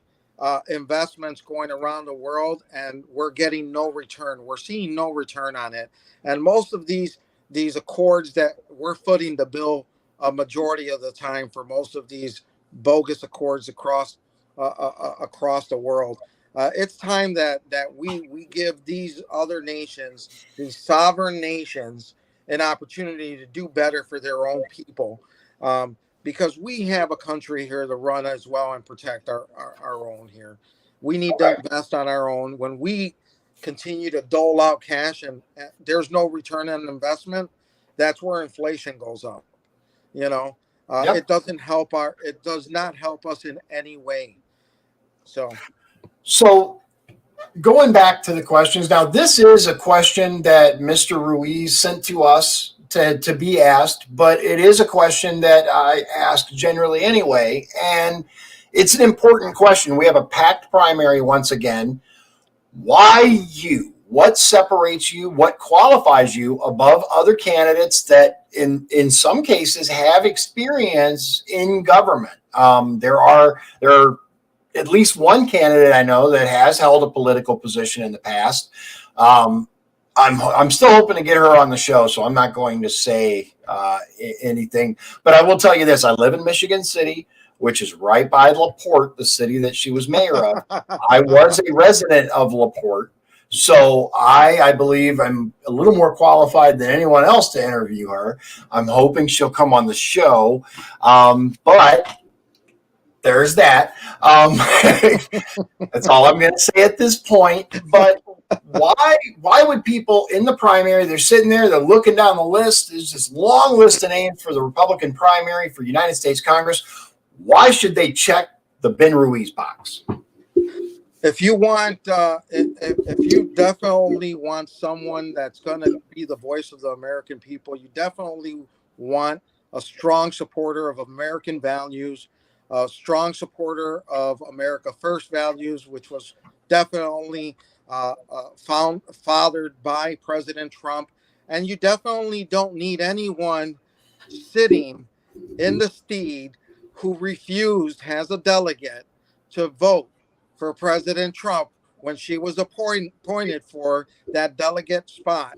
investments going around the world, and we're getting no return. We're seeing no return on it. And most of these accords that we're footing the bill a majority of the time for most of these bogus accords across the world. It's time that we give these other nations, these sovereign nations, an opportunity to do better for their own people, because we have a country here to run as well and protect our own here. We need to invest on our own. When we continue to dole out cash and there's no return on investment, that's where inflation goes up. It does not help us in any way. So going back to the questions, now this is a question that Mr. Ruiz sent to us to be asked, but it is a question that I ask generally anyway, and it's an important question. We have a packed primary once again. Why you? What separates you? What qualifies you above other candidates that in some cases have experience in government? There are at least one candidate I know that has held a political position in the past. I'm still hoping to get her on the show, so I'm not going to say anything. But I will tell you this: I live in Michigan City, which is right by LaPorte, the city that she was mayor of. I was a resident of LaPorte, so I believe I'm a little more qualified than anyone else to interview her. I'm hoping she'll come on the show, but there's that. That's all I'm going to say at this point. But why would people in the primary, they're sitting there, they're looking down the list, there's this long list of names for the Republican primary for United States Congress. Why should they check the Ben Ruiz box? If you want, if you definitely want someone that's going to be the voice of the American people, you definitely want a strong supporter of American values, a strong supporter of America First values, which was definitely fathered by President Trump. And you definitely don't need anyone sitting in the steed who refused as a delegate to vote for President Trump when she was appointed for that delegate spot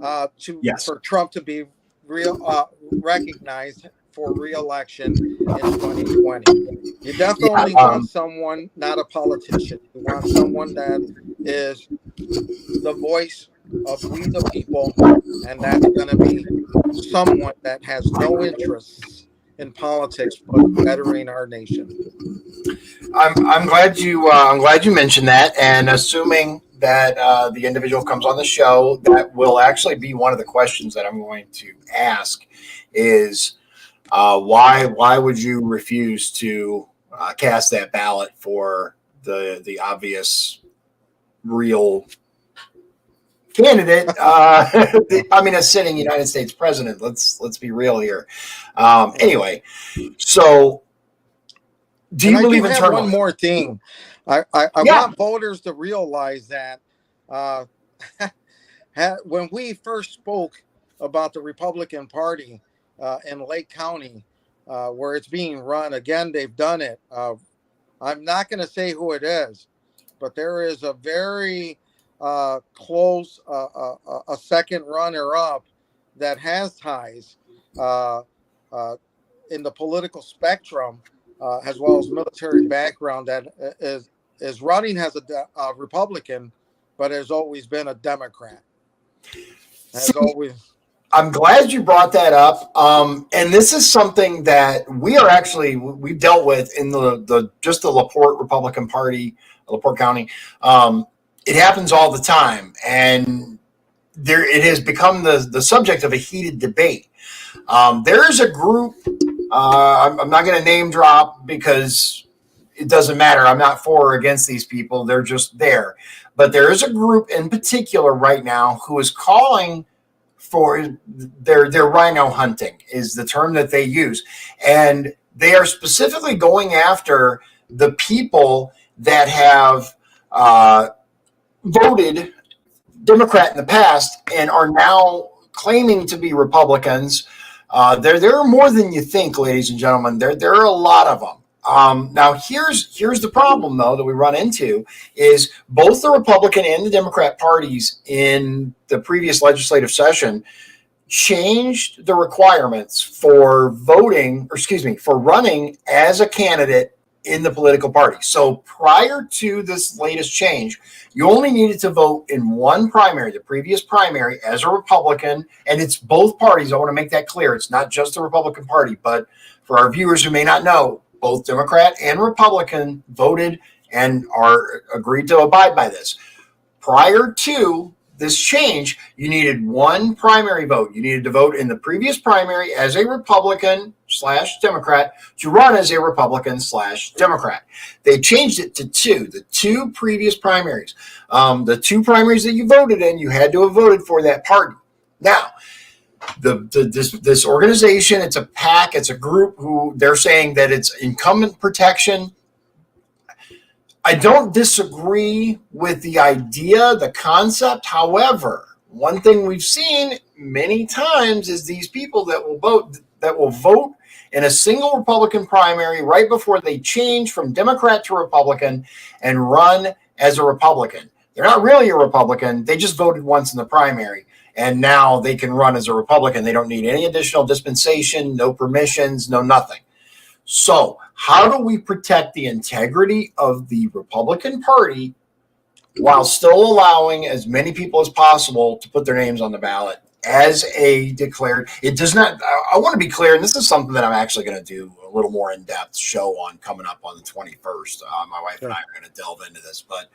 for Trump to be recognized for re-election in 2020. You definitely want someone, not a politician. You want someone that is the voice of we the people, and that's going to be someone that has no interests in politics but bettering our nation. I'm glad you mentioned that, and assuming that the individual comes on the show, that will actually be one of the questions that I'm going to ask is why would you refuse to cast that ballot for the obvious real candidate? A sitting United States president. Let's be real here. Anyway, so do you believe in turnover? One more thing. I want voters to realize that when we first spoke about the Republican Party in Lake County, where it's being run, again, they've done it. I'm not going to say who it is, but there is a very close, a second runner-up that has ties in the political spectrum, as well as military background, that is running as a Republican, but has always been a Democrat. I'm glad you brought that up. And this is something that we've dealt with in the LaPorte Republican Party, LaPorte County. It happens all the time, and it has become the subject of a heated debate. There is a group. I'm not going to name drop because it doesn't matter. I'm not for or against these people. They're just there. But there is a group in particular right now who is calling for their rhino hunting is the term that they use. And they are specifically going after the people that have voted Democrat in the past and are now claiming to be Republicans. There are more than you think, ladies and gentlemen. There are a lot of them. Now, here's the problem, though, that we run into is both the Republican and the Democrat parties in the previous legislative session changed the requirements for voting, or excuse me, for running as a candidate in the political party. So prior to this latest change, you only needed to vote in one primary, the previous primary, as a Republican, and it's both parties. I want to make that clear. It's not just the Republican Party, but for our viewers who may not know, both Democrat and Republican voted and are agreed to abide by this. Prior to this change, you needed one primary vote. You needed to vote in the previous primary as a Republican/Democrat to run as a Republican/Democrat. They changed it to two, the two previous primaries. The two primaries that you voted in, you had to have voted for that party. Now, this organization, it's a PAC, it's a group who they're saying that it's incumbent protection. I don't disagree with the idea, the concept. However, one thing we've seen many times is these people that will vote in a single Republican primary right before they change from Democrat to Republican and run as a Republican. They're not really a Republican. They just voted once in the primary. And now they can run as a Republican. They don't need any additional dispensation, no permissions, no nothing. So how do we protect the integrity of the Republican Party while still allowing as many people as possible to put their names on the ballot as a declared? It does not, I want to be clear, and this is something that I'm actually going to do a little more in-depth show on coming up on the 21st. My wife and I are going to delve into this, but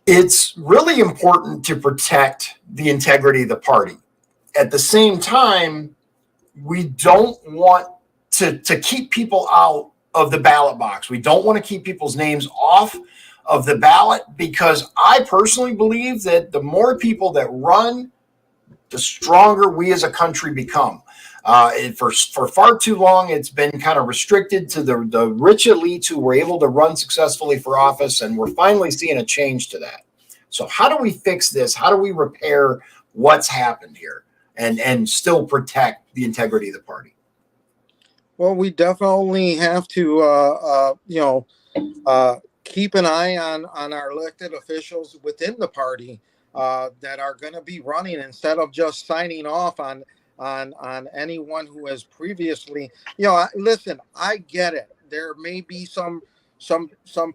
it's really important to protect the integrity of the party. At the same time, we don't want to keep people out of the ballot box. We don't want to keep people's names off of the ballot because I personally believe that the more people that run, the stronger we as a country become. For far too long, it's been kind of restricted to the rich elites who were able to run successfully for office, and we're finally seeing a change to that. So how do we fix this? How do we repair what's happened here and still protect the integrity of the party? Well, we definitely have to, keep an eye on our elected officials within the party that are going to be running instead of just signing off on anyone who has previously, listen, I get it. There may be some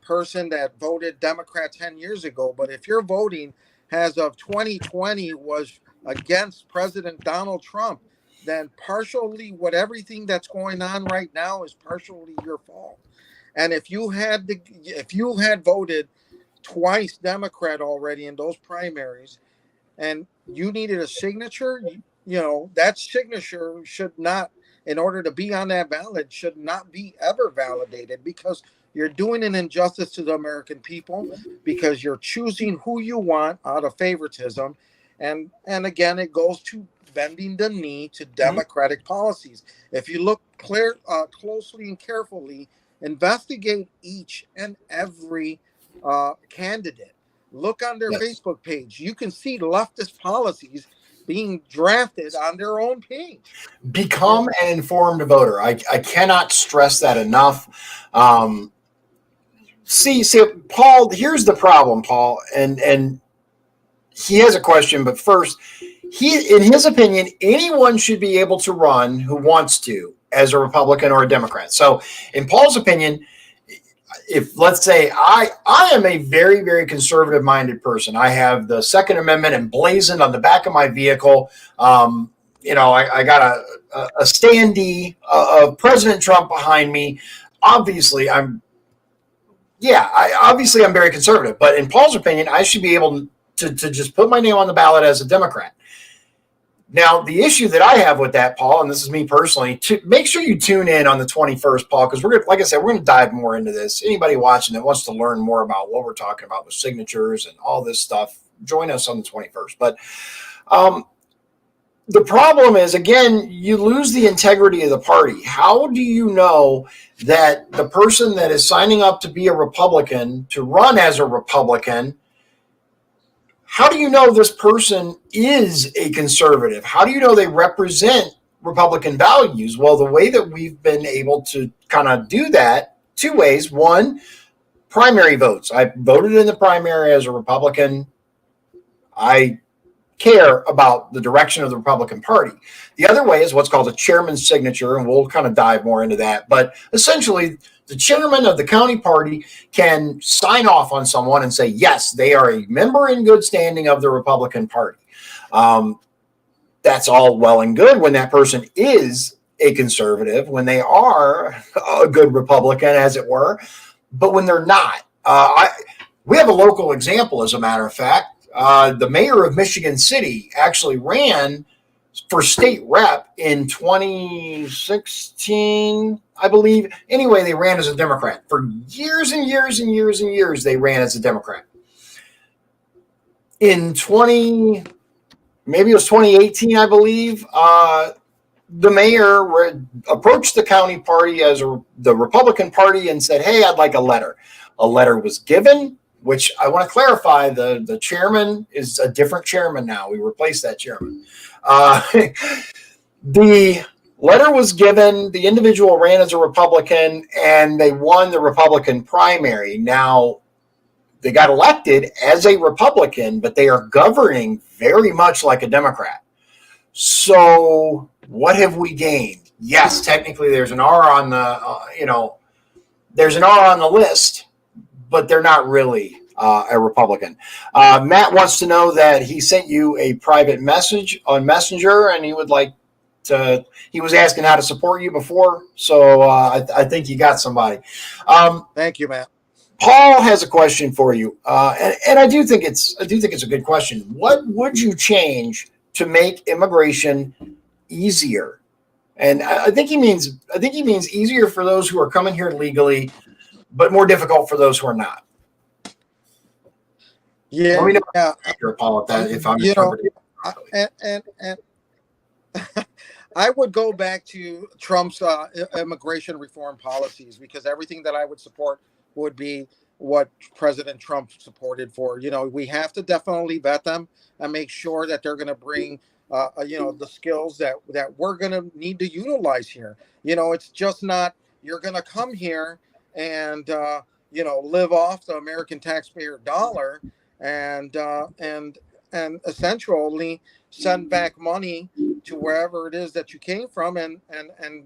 person that voted Democrat 10 years ago, but if you're voting as of 2020 was against President Donald Trump, then partially what everything that's going on right now is partially your fault. And if you had voted twice Democrat already in those primaries and you needed a signature, that signature should not, in order to be on that ballot, should not be ever validated because you're doing an injustice to the American people because you're choosing who you want out of favoritism. And again, it goes to bending the knee to democratic policies. If you look closely and carefully, investigate each and every candidate. Look on their Facebook page. You can see leftist policies being drafted on their own page. Become an informed voter. I cannot stress that enough. See, Paul, here's the problem, Paul, and he has a question, but first, in his opinion, anyone should be able to run who wants to as a Republican or a Democrat. So in Paul's opinion, if let's say I am a very, very conservative minded person, I have the Second Amendment emblazoned on the back of my vehicle. I got a standee of President Trump behind me. Obviously, I'm very conservative, but in Paul's opinion, I should be able to just put my name on the ballot as a Democrat. Now, the issue that I have with that, Paul, and this is me personally, to make sure you tune in on the 21st, Paul, because we're going to dive more into this. Anybody watching that wants to learn more about what we're talking about with signatures and all this stuff, join us on the 21st. But the problem is, again, you lose the integrity of the party. How do you know that the person that is signing up to be a Republican, to run as a Republican, how do you know this person is a conservative? How do you know they represent Republican values? Well, the way that we've been able to kind of do that, two ways. One, primary votes. I voted in the primary as a Republican. I care about the direction of the Republican Party. The other way is what's called a chairman's signature, and we'll kind of dive more into that. But essentially, the chairman of the county party can sign off on someone and say, yes, they are a member in good standing of the Republican Party. That's all well and good when that person is a conservative, when they are a good Republican, as it were. But when they're not, we have a local example, as a matter of fact. The mayor of Michigan City actually ran for state rep in 2016, I believe. Anyway, they ran as a Democrat. For years and years and years and years, they ran as a Democrat. In maybe it was 2018, I believe, the mayor approached the county party as the Republican Party and said, hey, I'd like a letter. A letter was given, which I want to clarify, the chairman is a different chairman now. We replaced that chairman. The letter was given, the individual ran as a Republican, and they won the Republican primary. Now, they got elected as a Republican, but they are governing very much like a Democrat. So what have we gained? Yes, technically there's an R on there's an R on the list, but they're not really a Republican. Matt wants to know that he sent you a private message on Messenger, and he would like to. He was asking how to support you before, so I think you got somebody. Thank you, Matt. Paul has a question for you, and I do think it's a good question. What would you change to make immigration easier? And I think he means easier for those who are coming here legally, but more difficult for those who are not. Yeah, Let me know, yeah. Paul, at that if I'm interpreting. And I would go back to Trump's immigration reform policies, because everything that I would support would be what President Trump supported for. We have to definitely vet them and make sure that they're going to bring, the skills that we're going to need to utilize here. It's just not, you're going to come here and, live off the American taxpayer dollar and essentially send back money to wherever it is that you came from and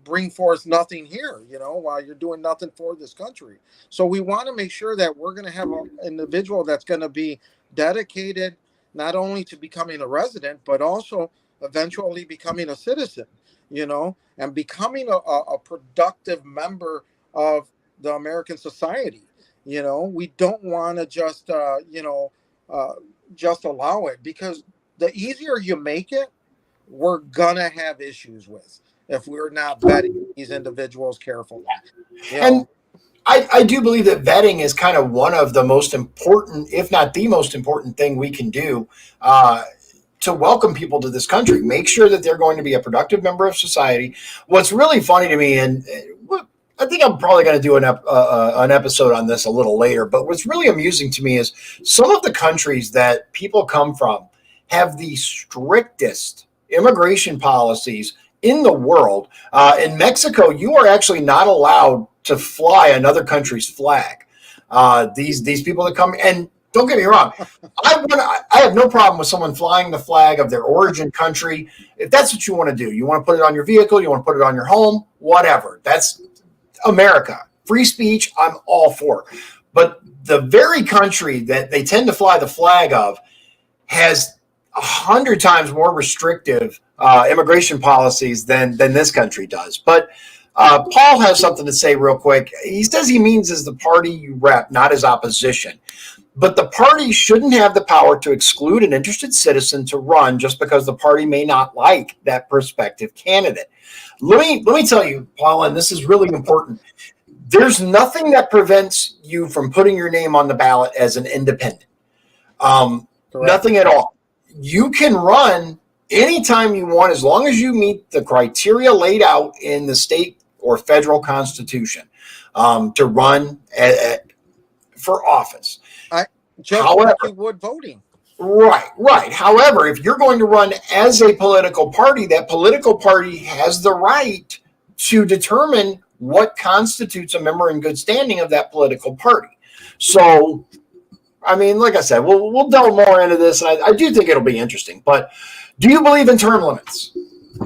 bring forth nothing here, while you're doing nothing for this country. So we want to make sure that we're going to have an individual that's going to be dedicated not only to becoming a resident, but also eventually becoming a citizen, and becoming a productive member of the American society. We don't want to just allow it, because the easier you make it, we're gonna have issues with if we're not vetting these individuals carefully. And I do believe that vetting is kind of one of the most important, if not the most important thing we can do to welcome people to this country. Make sure that they're going to be a productive member of society. What's really funny to me, and I think I'm probably going to do an episode on this a little later, but what's really amusing to me is some of the countries that people come from have the strictest immigration policies in the world. In Mexico, you are actually not allowed to fly another country's flag. These people that come, and don't get me wrong, I have no problem with someone flying the flag of their origin country. If that's what you want to do, you want to put it on your vehicle, you want to put it on your home, whatever. That's America. Free speech, I'm all for. But the very country that they tend to fly the flag of has 100 times more restrictive immigration policies than this country does. But Paul has something to say real quick. He says he means as the party you rep, not as opposition. But the party shouldn't have the power to exclude an interested citizen to run just because the party may not like that prospective candidate. Let me tell you, Paul, and this is really important. There's nothing that prevents you from putting your name on the ballot as an independent. Nothing at all. You can run anytime you want, as long as you meet the criteria laid out in the state or federal constitution to run for office. However, like you would voting. Right. However, if you're going to run as a political party, that political party has the right to determine what constitutes a member in good standing of that political party. So, I mean, like I said, we'll delve more into this, and I do think it'll be interesting. But do you believe in term limits?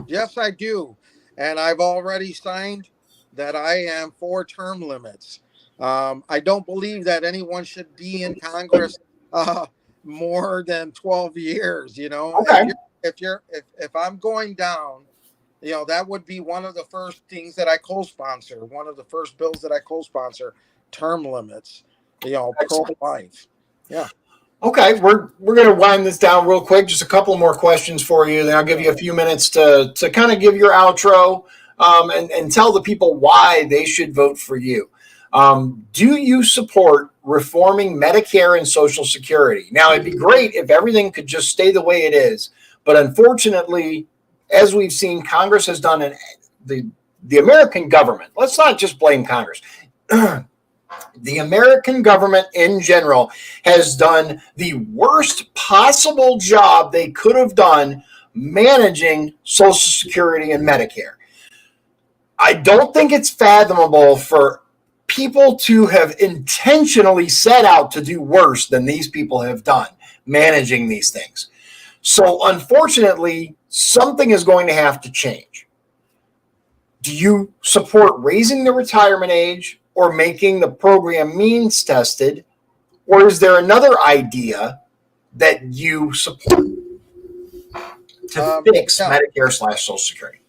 Yes, I do. And I've already signed that I am for term limits. I don't believe that anyone should be in Congress more than 12 years. You know, okay. If I'm going down, you know, that would be one of the first things that I co-sponsor. One of the first bills that I co-sponsor, term limits. You know, pro-life. Yeah. Okay, we're going to wind this down real quick. Just a couple more questions for you. Then I'll give you a few minutes to kind of give your outro and tell the people why they should vote for you. Do you support reforming Medicare and Social Security? Now, it'd be great if everything could just stay the way it is. But unfortunately, as we've seen, Congress has done the American government. Let's not just blame Congress. The American government in general has done the worst possible job they could have done managing Social Security and Medicare. I don't think it's fathomable for people to have intentionally set out to do worse than these people have done managing these things. So unfortunately, something is going to have to change. Do you support raising the retirement age or making the program means tested? Or is there another idea that you support to fix Medicare / Social Security?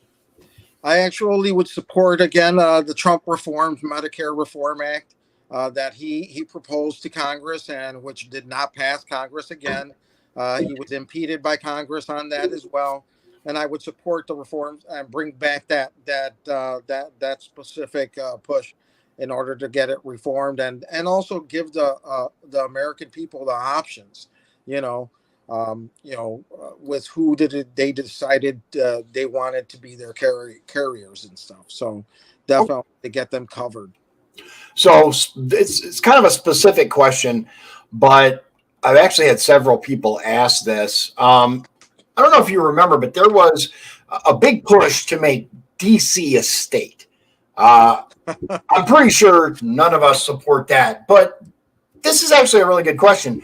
I actually would support, again, the Trump reformed Medicare Reform Act that he proposed to Congress and which did not pass Congress again. He was impeded by Congress on that as well. And I would support the reforms and bring back that specific push in order to get it reformed and also give the American people the options, with who they decided they wanted to be their carriers and stuff. So definitely to get them covered. So it's kind of a specific question, but I've actually had several people ask this. I don't know if you remember, but there was a big push to make DC a state. I'm pretty sure none of us support that, but this is actually a really good question.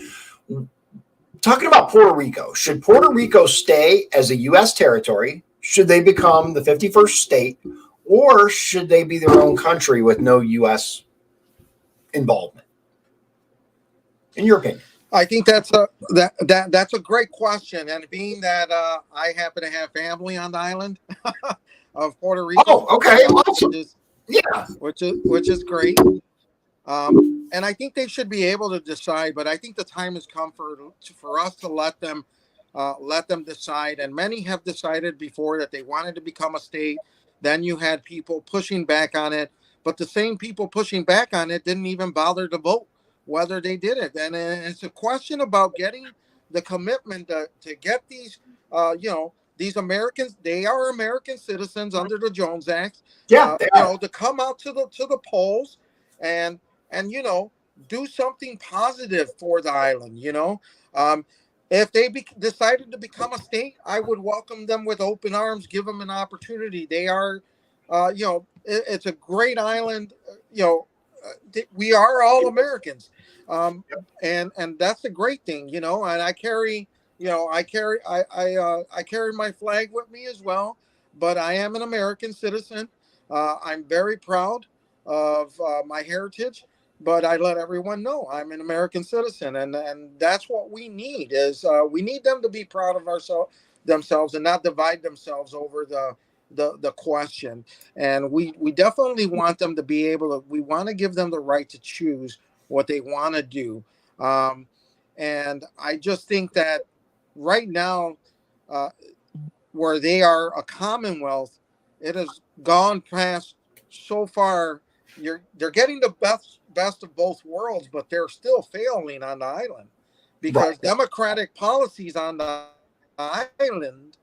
Talking about Puerto Rico, should Puerto Rico stay as a U.S. territory? Should they become the 51st state, or should they be their own country with no U.S. involvement? In your opinion? I think that's a great question, and being that I happen to have family on the island of Puerto Rico. Oh, okay, awesome. Which is great. And I think they should be able to decide, but I think the time has come for us to let them decide. And many have decided before that they wanted to become a state. Then you had people pushing back on it, but the same people pushing back on it didn't even bother to vote whether they did it. And it's a question about getting the commitment to get these, these Americans. They are American citizens under the Jones Act. Yeah, to come out to the polls and do something positive for the island. If they decided to become a state, I would welcome them with open arms, give them an opportunity. They are, it's a great island. We are all Americans, and that's a great thing. And I carry, I carry my flag with me as well. But I am an American citizen. I'm very proud of my heritage. But I let everyone know I'm an American citizen, and that's what we need. Is we need them to be proud of themselves and not divide themselves over the question. And we definitely want them to be able to. We want to give them the right to choose what they want to do. And I just think that right now, where they are a commonwealth, it has gone past so far. They're getting the best of both worlds, but they're still failing on the island because democratic policies on the island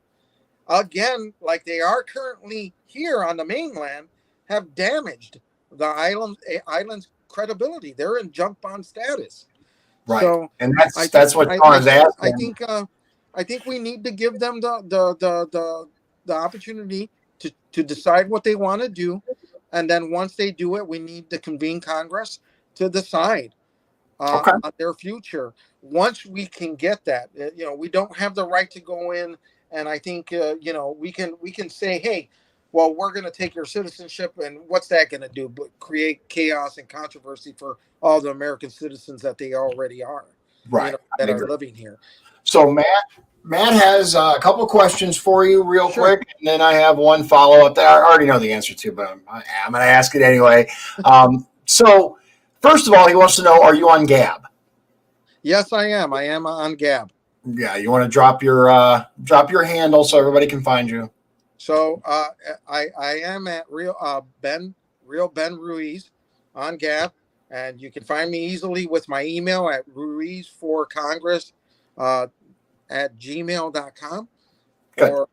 again, like they are currently here on the mainland, have damaged the island's credibility. They're in junk bond status. Right. So And I think that's what Sean is asking. I think we need to give them the opportunity to decide what they want to do, and then once they do it, we need to convene Congress to decide Okay. on their future. Once we can get that, we don't have the right to go in, and I think we can say, hey, well, we're going to take your citizenship, and what's that going to do? But create chaos and controversy for all the American citizens that they already are, Right. that are living here. So Matt has a couple of questions for you real Sure. quick, and then I have one follow-up that I already know the answer to, but I'm going to ask it anyway. So first of all, he wants to know, are you on Gab? Yes, I am. I am on Gab. Yeah, you want to drop your handle so everybody can find you. So I am at Real Ben Ruiz on Gab, and you can find me easily with my email at ruizforcongress at gmail.com. Good. Or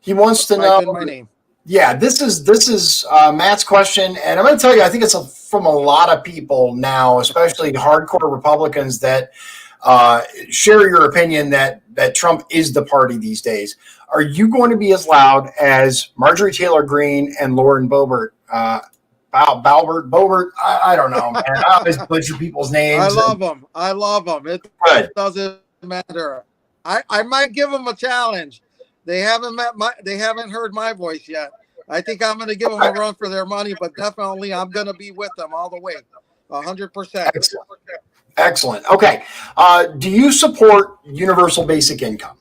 He wants to type in know my name. Yeah, this is Matt's question, and I'm going to tell you, I think it's from a lot of people now, especially hardcore Republicans that share your opinion that Trump is the party these days. Are you going to be as loud as Marjorie Taylor Greene and Lauren Boebert? Boebert? I don't know, man. I always butcher people's names. I love them. It doesn't matter. I might give them a challenge. They haven't heard my voice yet. I think I'm going to give them a run for their money, but definitely I'm going to be with them all the way, 100%. Excellent. Okay. Do you support universal basic income?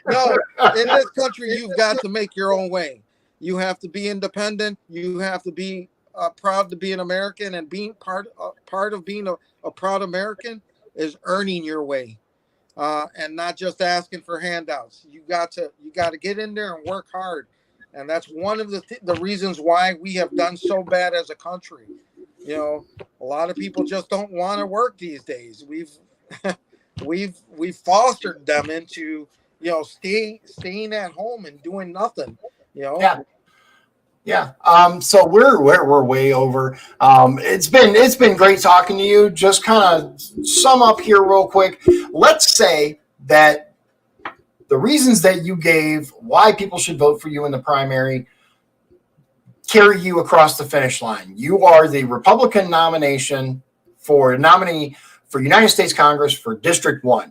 No. In this country, you've got to make your own way. You have to be independent. You have to be proud to be an American, and being part of being a proud American is earning your way, and not just asking for handouts. You got to get in there and work hard, and that's one of the reasons why we have done so bad as a country. A lot of people just don't want to work these days. We've fostered them into staying at home and doing nothing. Yeah. So we're way over. It's been great talking to you. Just kind of sum up here real quick. Let's say that the reasons that you gave why people should vote for you in the primary carry you across the finish line. You are the Republican nominee for United States Congress for District 1.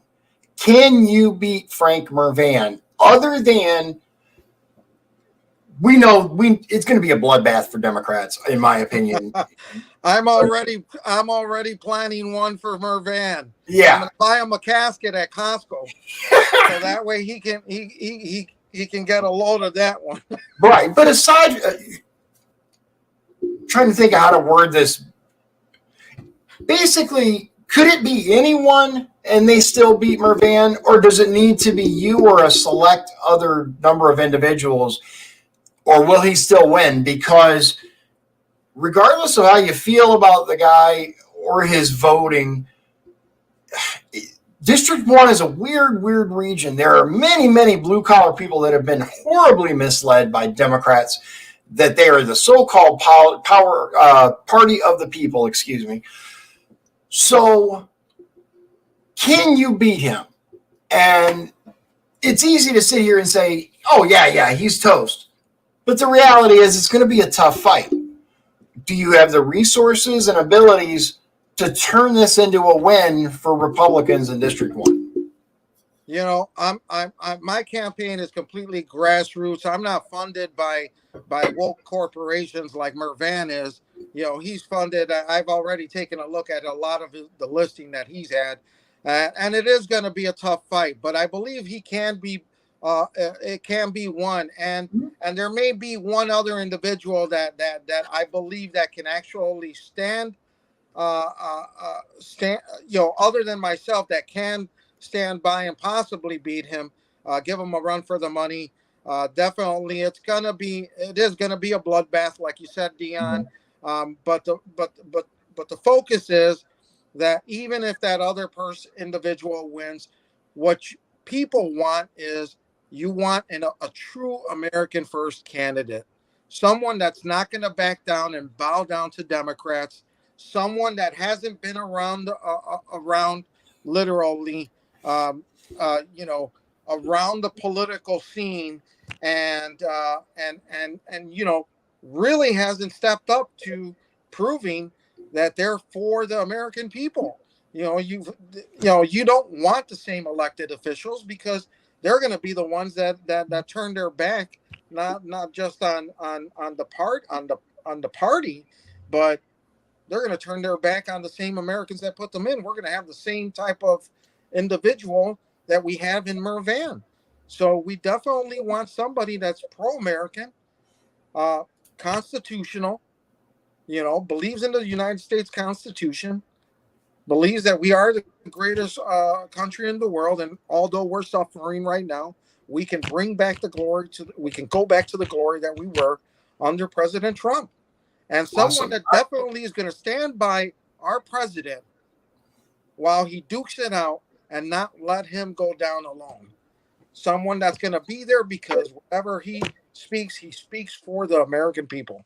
Can you beat Frank Mervan? Other than it's going to be a bloodbath for Democrats, in my opinion. I'm already planning one for Mervan. Yeah, I'm going to buy him a casket at Costco, so that way he can get a load of that one. Right, but aside, trying to think of how to word this. Basically, could it be anyone and they still beat Mervan, or does it need to be you or a select other number of individuals? Or will he still win? Because regardless of how you feel about the guy or his voting, District 1 is a weird region. There are many, many blue-collar people that have been horribly misled by Democrats that they are the so-called party of the people, excuse me. So can you beat him? And it's easy to sit here and say, oh, yeah, he's toast. But the reality is it's going to be a tough fight. Do you have the resources and abilities to turn this into a win for Republicans in District 1? My campaign is completely grassroots. I'm not funded by woke corporations like Mervan is. He's funded. I've already taken a look at a lot of the listing that he's had, and it is going to be a tough fight. But I believe he can be. It can be won, and there may be one other individual that I believe that can actually stand, other than myself, that can stand by and possibly beat him, give him a run for the money. Definitely, it is gonna be a bloodbath, like you said, Dion. But the focus is that even if that other individual wins, what people want is you want a true American first candidate, someone that's not going to back down and bow down to Democrats, someone that hasn't been around literally, um, you know, around the political scene, and you know, really hasn't stepped up to proving that they're for the American people. You don't want the same elected officials because they're going to be the ones that turn their back, not just on the party, but they're going to turn their back on the same Americans that put them in. We're going to have the same type of individual that we have in Mervan. So we definitely want somebody that's pro-American, uh, constitutional, believes in the United States Constitution, believes that we are the greatest country in the world, and although we're suffering right now, we can bring back the glory we can go back to the glory that we were under President Trump, and someone that definitely is going to stand by our president while he dukes it out and not let him go down alone. Someone that's going to be there because whatever he speaks for the American people,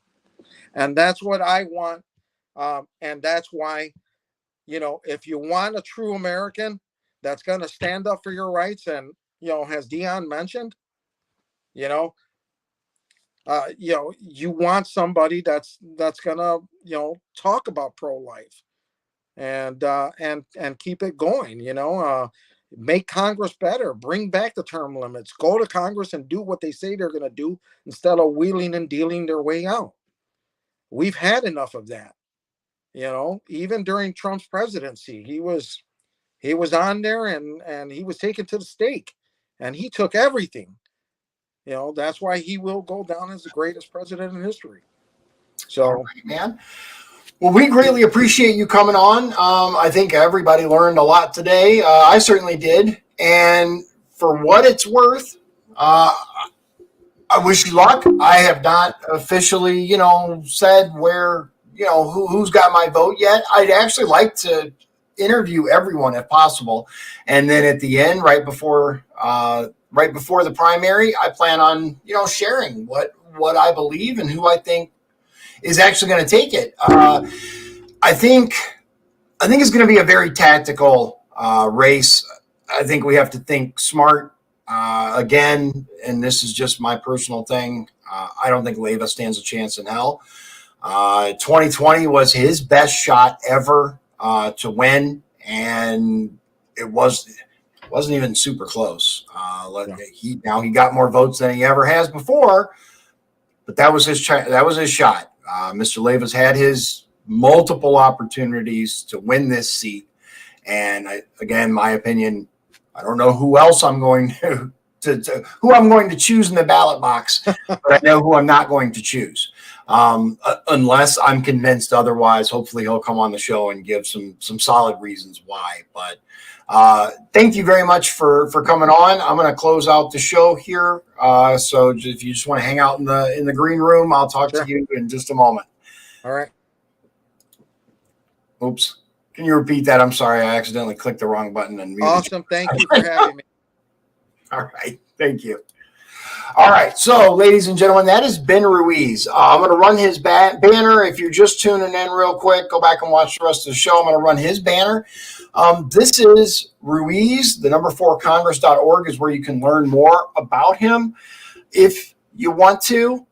and that's what I want, and that's why. If you want a true American that's going to stand up for your rights, and, as Dion mentioned, you want somebody that's going to, talk about pro-life and keep it going, make Congress better, bring back the term limits, go to Congress and do what they say they're going to do instead of wheeling and dealing their way out. We've had enough of that. Even during Trump's presidency, he was on there and he was taken to the stake, and he took everything. That's why he will go down as the greatest president in history. So, all right, man. Well, we greatly appreciate you coming on. I think everybody learned a lot today. I certainly did. And for what it's worth, I wish you luck. I have not officially, said where, who's got my vote yet. I'd actually like to interview everyone if possible. And then at the end, right before the primary, I plan on, sharing what I believe and who I think is actually going to take it. I think it's going to be a very tactical race. I think we have to think smart. Again, and this is just my personal thing, I don't think Leyva stands a chance in hell. 2020 was his best shot ever to win, and it wasn't even super close. He got more votes than he ever has before, but that was his shot. Mr. Leyva's had his multiple opportunities to win this seat, and again, my opinion, I don't know who else I'm going to who I'm going to choose in the ballot box, but I know who I'm not going to choose. Unless I'm convinced otherwise. Hopefully he'll come on the show and give some solid reasons why. But thank you very much for coming on. I'm going to close out the show here. So if you just want to hang out in the green room, I'll talk to you in just a moment. All right. Oops. Can you repeat that? I'm sorry. I accidentally clicked the wrong button. And awesome. Thank you for having me. All right. Thank you. All right. So, ladies and gentlemen, that is Ben Ruiz. I'm going to run his banner. If you're just tuning in real quick, go back and watch the rest of the show. I'm going to run his banner. This is Ruiz. The number 4congress.org is where you can learn more about him if you want to.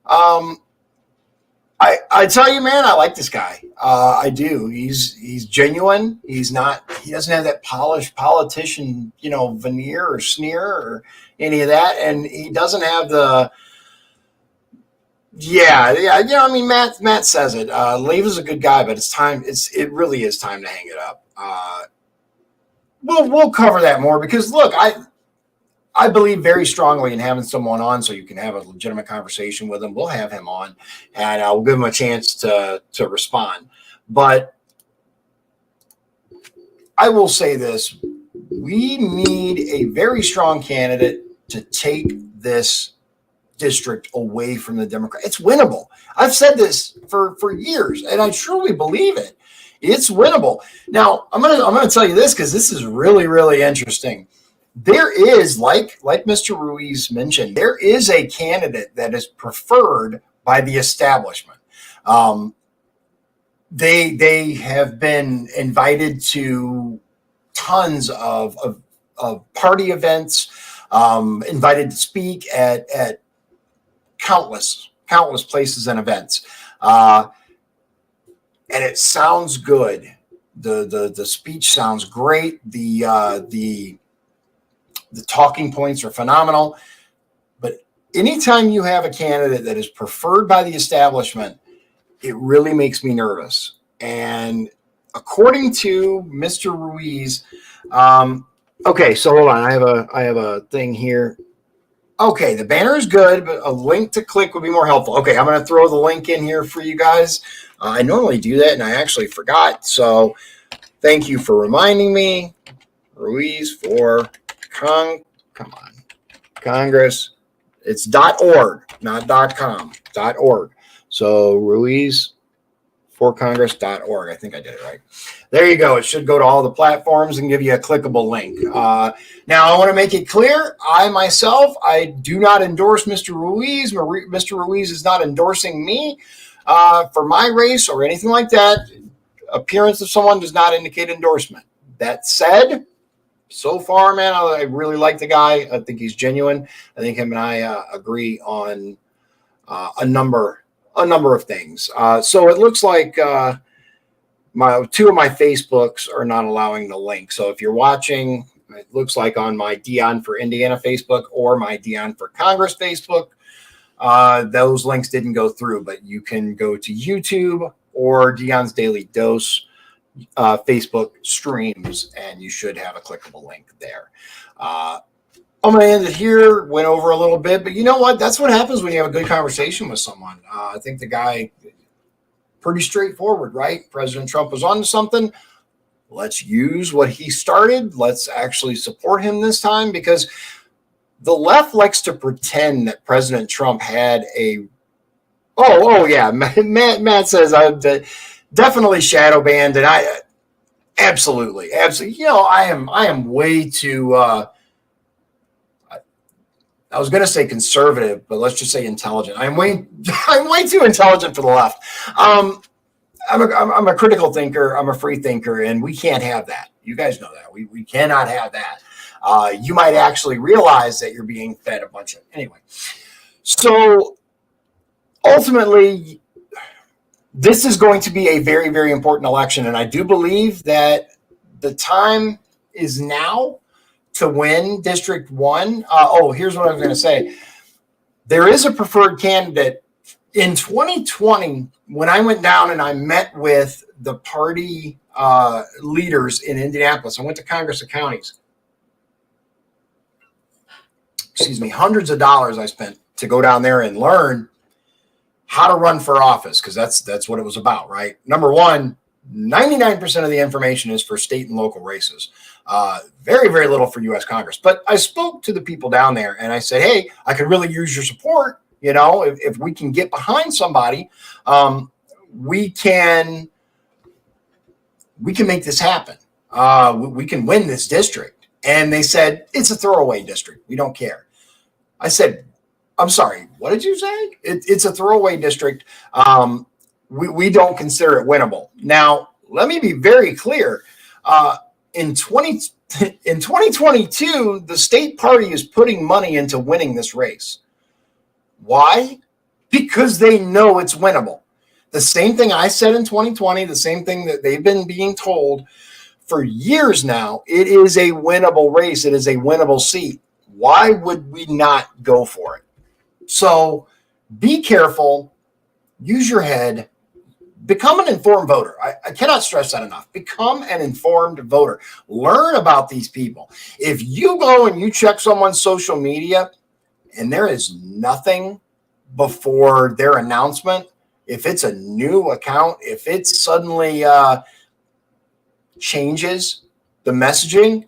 I tell you, man, I like this guy. I do. He's genuine. He doesn't have that polished politician, veneer or sneer or any of that. And he doesn't have Matt says it. Leyva's a good guy, but it's time. It really is time to hang it up. We'll cover that more because look, I believe very strongly in having someone on so you can have a legitimate conversation with him. We'll have him on, and we'll give him a chance to respond. But I will say this. We need a very strong candidate to take this district away from the Democrats. It's winnable. I've said this for years, and I truly believe it. It's winnable. Now, I'm gonna tell you this because this is really, really interesting. There is, like Mr. Ruiz mentioned, there is a candidate that is preferred by the establishment. They have been invited to tons of party events, invited to speak at countless places and events. And it sounds good. The speech sounds great. The talking points are phenomenal. But anytime you have a candidate that is preferred by the establishment, it really makes me nervous. And according to Mr. Ruiz, okay, so hold on. I have a thing here. Okay, the banner is good, but a link to click would be more helpful. Okay, I'm going to throw the link in here for you guys. I normally do that, and I actually forgot. So thank you for reminding me. Ruiz for Congress. It's .org, not .com, .org. So Ruiz for Congress.org. I think I did it right. There you go. It should go to all the platforms and give you a clickable link. Now, I want to make it clear, I myself, I do not endorse Mr. Ruiz. Mr. Ruiz is not endorsing me for my race or anything like that. Appearance of someone does not indicate endorsement. That said, so far, man, I really like the guy. I think he's genuine. I think him and I agree on a number of things. So it looks like two of my Facebooks are not allowing the link. So if you're watching, it looks like on my Dion for Indiana Facebook or my Dion for Congress Facebook, those links didn't go through, but you can go to YouTube or Dion's Daily Dose Facebook streams, and you should have a clickable link there. I'm going to end it here. Went over a little bit, but you know what? That's what happens when you have a good conversation with someone. I think the guy, pretty straightforward, right? President Trump was on to something. Let's use what he started. Let's actually support him this time, because the left likes to pretend that President Trump had a oh yeah. Matt says I've definitely shadow banned, and I absolutely. You know, I am way too. I was going to say conservative, but let's just say intelligent. I'm way too intelligent for the left. I'm a critical thinker. I'm a free thinker, and we can't have that. You guys know that. We cannot have that. You might actually realize that you're being fed a bunch of anyway. So ultimately, this is going to be a very, very important election, and I do believe that the time is now to win District 1. Here's what I was going to say. There is a preferred candidate. In 2020, when I went down and I met with the party leaders in Indianapolis, I went to Congress of Counties. Hundreds of dollars I spent to go down there and learn how to run for office, because that's what it was about, right? Number one, 99% of the information is for state and local races. Very, very little for U.S. Congress. But I spoke to the people down there and I said, hey, I could really use your support. You know, if we can get behind somebody, we can make this happen. We can win this district. And they said, it's a throwaway district. We don't care. I said, I'm sorry, what did you say? It's a throwaway district. We don't consider it winnable. Now, let me be very clear. In 2022, the state party is putting money into winning this race. Why? Because they know it's winnable. The same thing I said in 2020, the same thing that they've been being told for years now. It is a winnable race. It is a winnable seat. Why would we not go for it? So be careful. Use your head. Become an informed voter. I cannot stress that enough. Become an informed voter. Learn about these people. If you go and you check someone's social media and there is nothing before their announcement, if it's a new account, if it suddenly changes the messaging,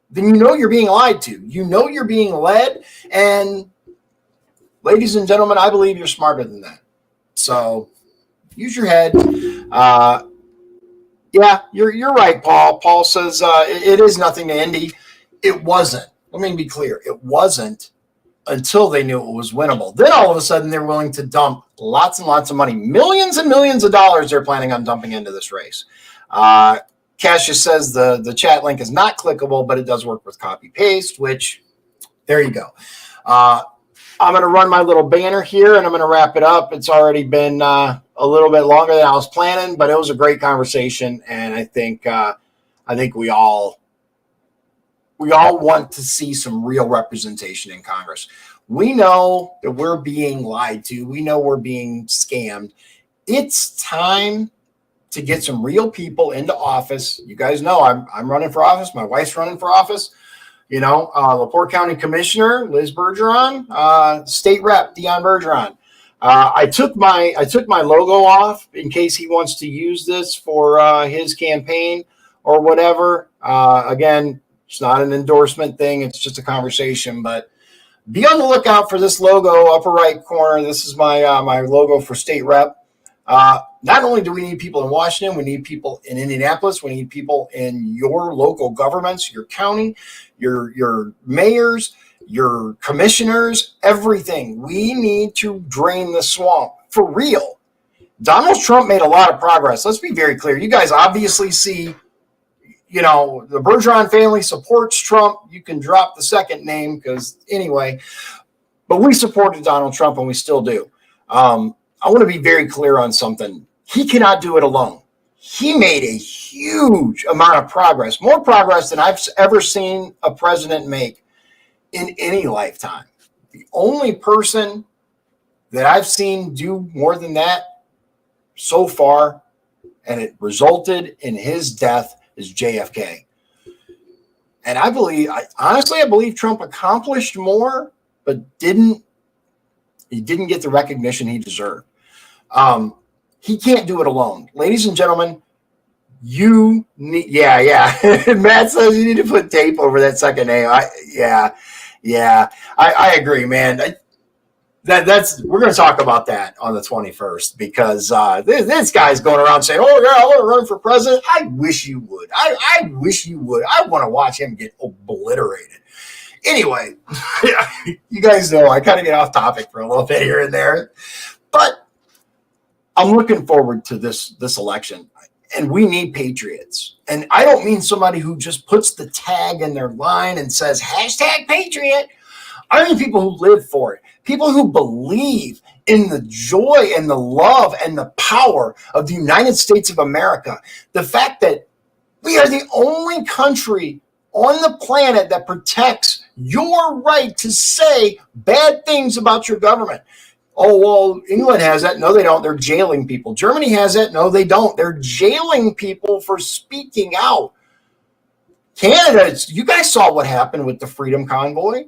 then you know you're being lied to. You know you're being led. And ladies and gentlemen, I believe you're smarter than that. So use your head. Yeah, you're right, Paul. Paul says it is nothing to Indy. It wasn't. Let me be clear. It wasn't until they knew it was winnable. Then all of a sudden they're willing to dump lots and lots of money, millions and millions of dollars they're planning on dumping into this race. Cassius says the chat link is not clickable, but it does work with copy paste, which there you go. I'm going to run my little banner here and I'm going to wrap it up. It's already been a little bit longer than I was planning, but it was a great conversation. And I think we all want to see some real representation in Congress. We know that we're being lied to. We know we're being scammed. It's time to get some real people into office. You guys know I'm running for office. My wife's running for office. You know, LaPorte County Commissioner Liz Bergeron, State Rep Dion Bergeron. I took my logo off in case he wants to use this for his campaign or whatever. Again, it's not an endorsement thing. It's just a conversation. But be on the lookout for this logo, upper right corner. This is my my logo for State Rep. Not only do we need people in Washington, we need people in Indianapolis. We need people in your local governments, your county, your mayors, your commissioners, everything. We need to drain the swamp for real. Donald Trump made a lot of progress. Let's be very clear. You guys obviously see, you know, the Bergeron family supports Trump. You can drop the second name because anyway, but we supported Donald Trump and we still do. I want to be very clear on something. He cannot do it alone. He made a huge amount of progress, more progress than I've ever seen a president make in any lifetime. The only person that I've seen do more than that so far, and it resulted in his death, is JFK. And I believe Trump accomplished more, but he didn't get the recognition he deserved. He can't do it alone. Ladies and gentlemen, you need, yeah. Matt says you need to put tape over that second name. I agree, man. We're going to talk about that on the 21st because this guy's going around saying, "Oh yeah, I want to run for president." I wish you would. I wish you would. I want to watch him get obliterated. Anyway, you guys know I kind of get off topic for a little bit here and there, but I'm looking forward to this election, and we need patriots. And I don't mean somebody who just puts the tag in their line and says #Patriot. I mean people who live for it, people who believe in the joy and the love and the power of the United States of America. The fact that we are the only country on the planet that protects your right to say bad things about your government. Oh, well, England has that. No, they don't. They're jailing people. Germany has that. No, they don't. They're jailing people for speaking out. Canada, you guys saw what happened with the Freedom Convoy.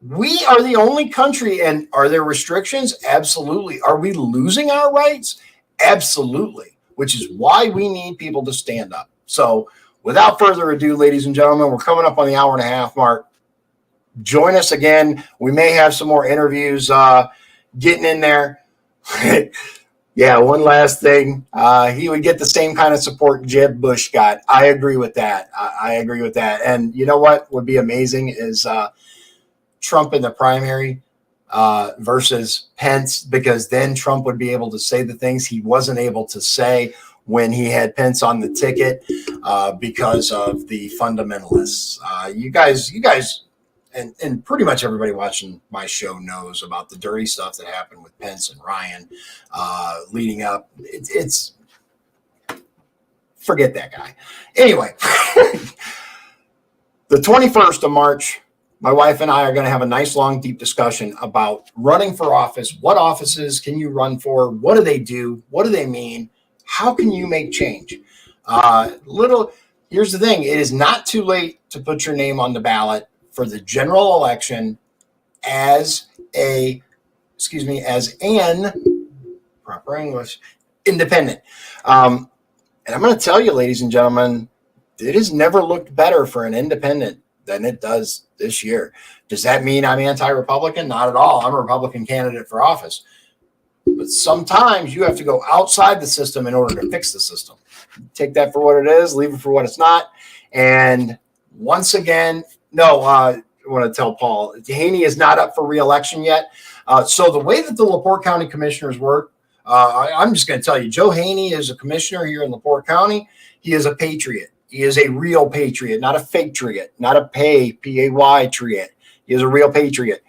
We are the only country, and are there restrictions? Absolutely. Are we losing our rights? Absolutely, which is why we need people to stand up. So without further ado, ladies and gentlemen, we're coming up on the hour and a half mark. Join us again. We may have some more interviews getting in there. Yeah, one last thing. He would get the same kind of support Jeb Bush got. I agree with that. I agree with that. And you know what would be amazing is Trump in the primary versus Pence, because then Trump would be able to say the things he wasn't able to say when he had Pence on the ticket because of the fundamentalists. You guys, and pretty much everybody watching my show knows about the dirty stuff that happened with Pence and Ryan leading up. It's forget that guy. Anyway, the 21st of March, my wife and I are going to have a nice, long, deep discussion about running for office. What offices can you run for? What do they do? What do they mean? How can you make change? Here's the thing. It is not too late to put your name on the ballot for the general election as an proper English independent. And I'm going to tell you, ladies and gentlemen, it has never looked better for an independent than it does this year. Does that mean I'm anti-Republican? Not at all. I'm a Republican candidate for office. But sometimes you have to go outside the system in order to fix the system. take that for what it is, leave it for what it's not. And once again, no, I want to tell Paul, Haney is not up for re-election yet. So the way that the LaPorte County commissioners work, I'm just going to tell you, Joe Haney is a commissioner here in LaPorte County. He is a patriot. He is a real patriot, not a fake triot, not a P-A-Y triot. He is a real patriot.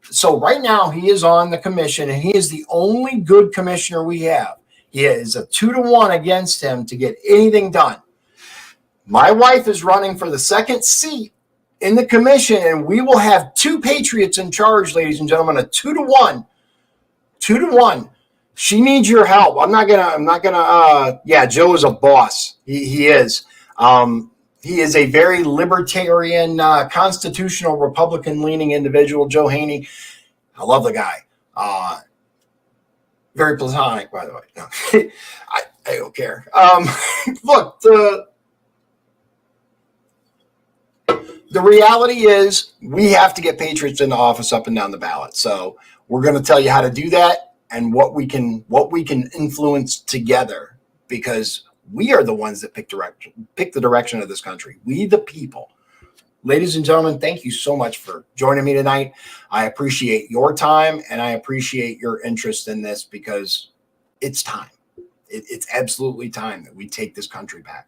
So right now he is on the commission, and he is the only good commissioner we have. He is a 2-1 against him to get anything done. My wife is running for the second seat in the commission, and we will have 2 patriots in charge, ladies and gentlemen, a 2-1. 2-1. She needs your help. I'm not gonna, yeah, Joe is a boss. He is. He is a very libertarian, constitutional Republican leaning individual, Joe Haney. I love the guy. Very platonic, by the way. No, I don't care. Look, the reality is we have to get patriots into office up and down the ballot. So we're going to tell you how to do that and what we can influence together, because we are the ones that pick the direction of this country. We, the people. Ladies and gentlemen, thank you so much for joining me tonight. I appreciate your time, and I appreciate your interest in this, because it's time. It's absolutely time that we take this country back.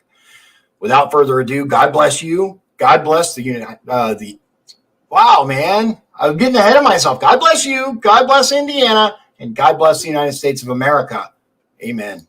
Without further ado, God bless you. God bless wow, man. I'm getting ahead of myself. God bless you. God bless Indiana. And God bless the United States of America. Amen.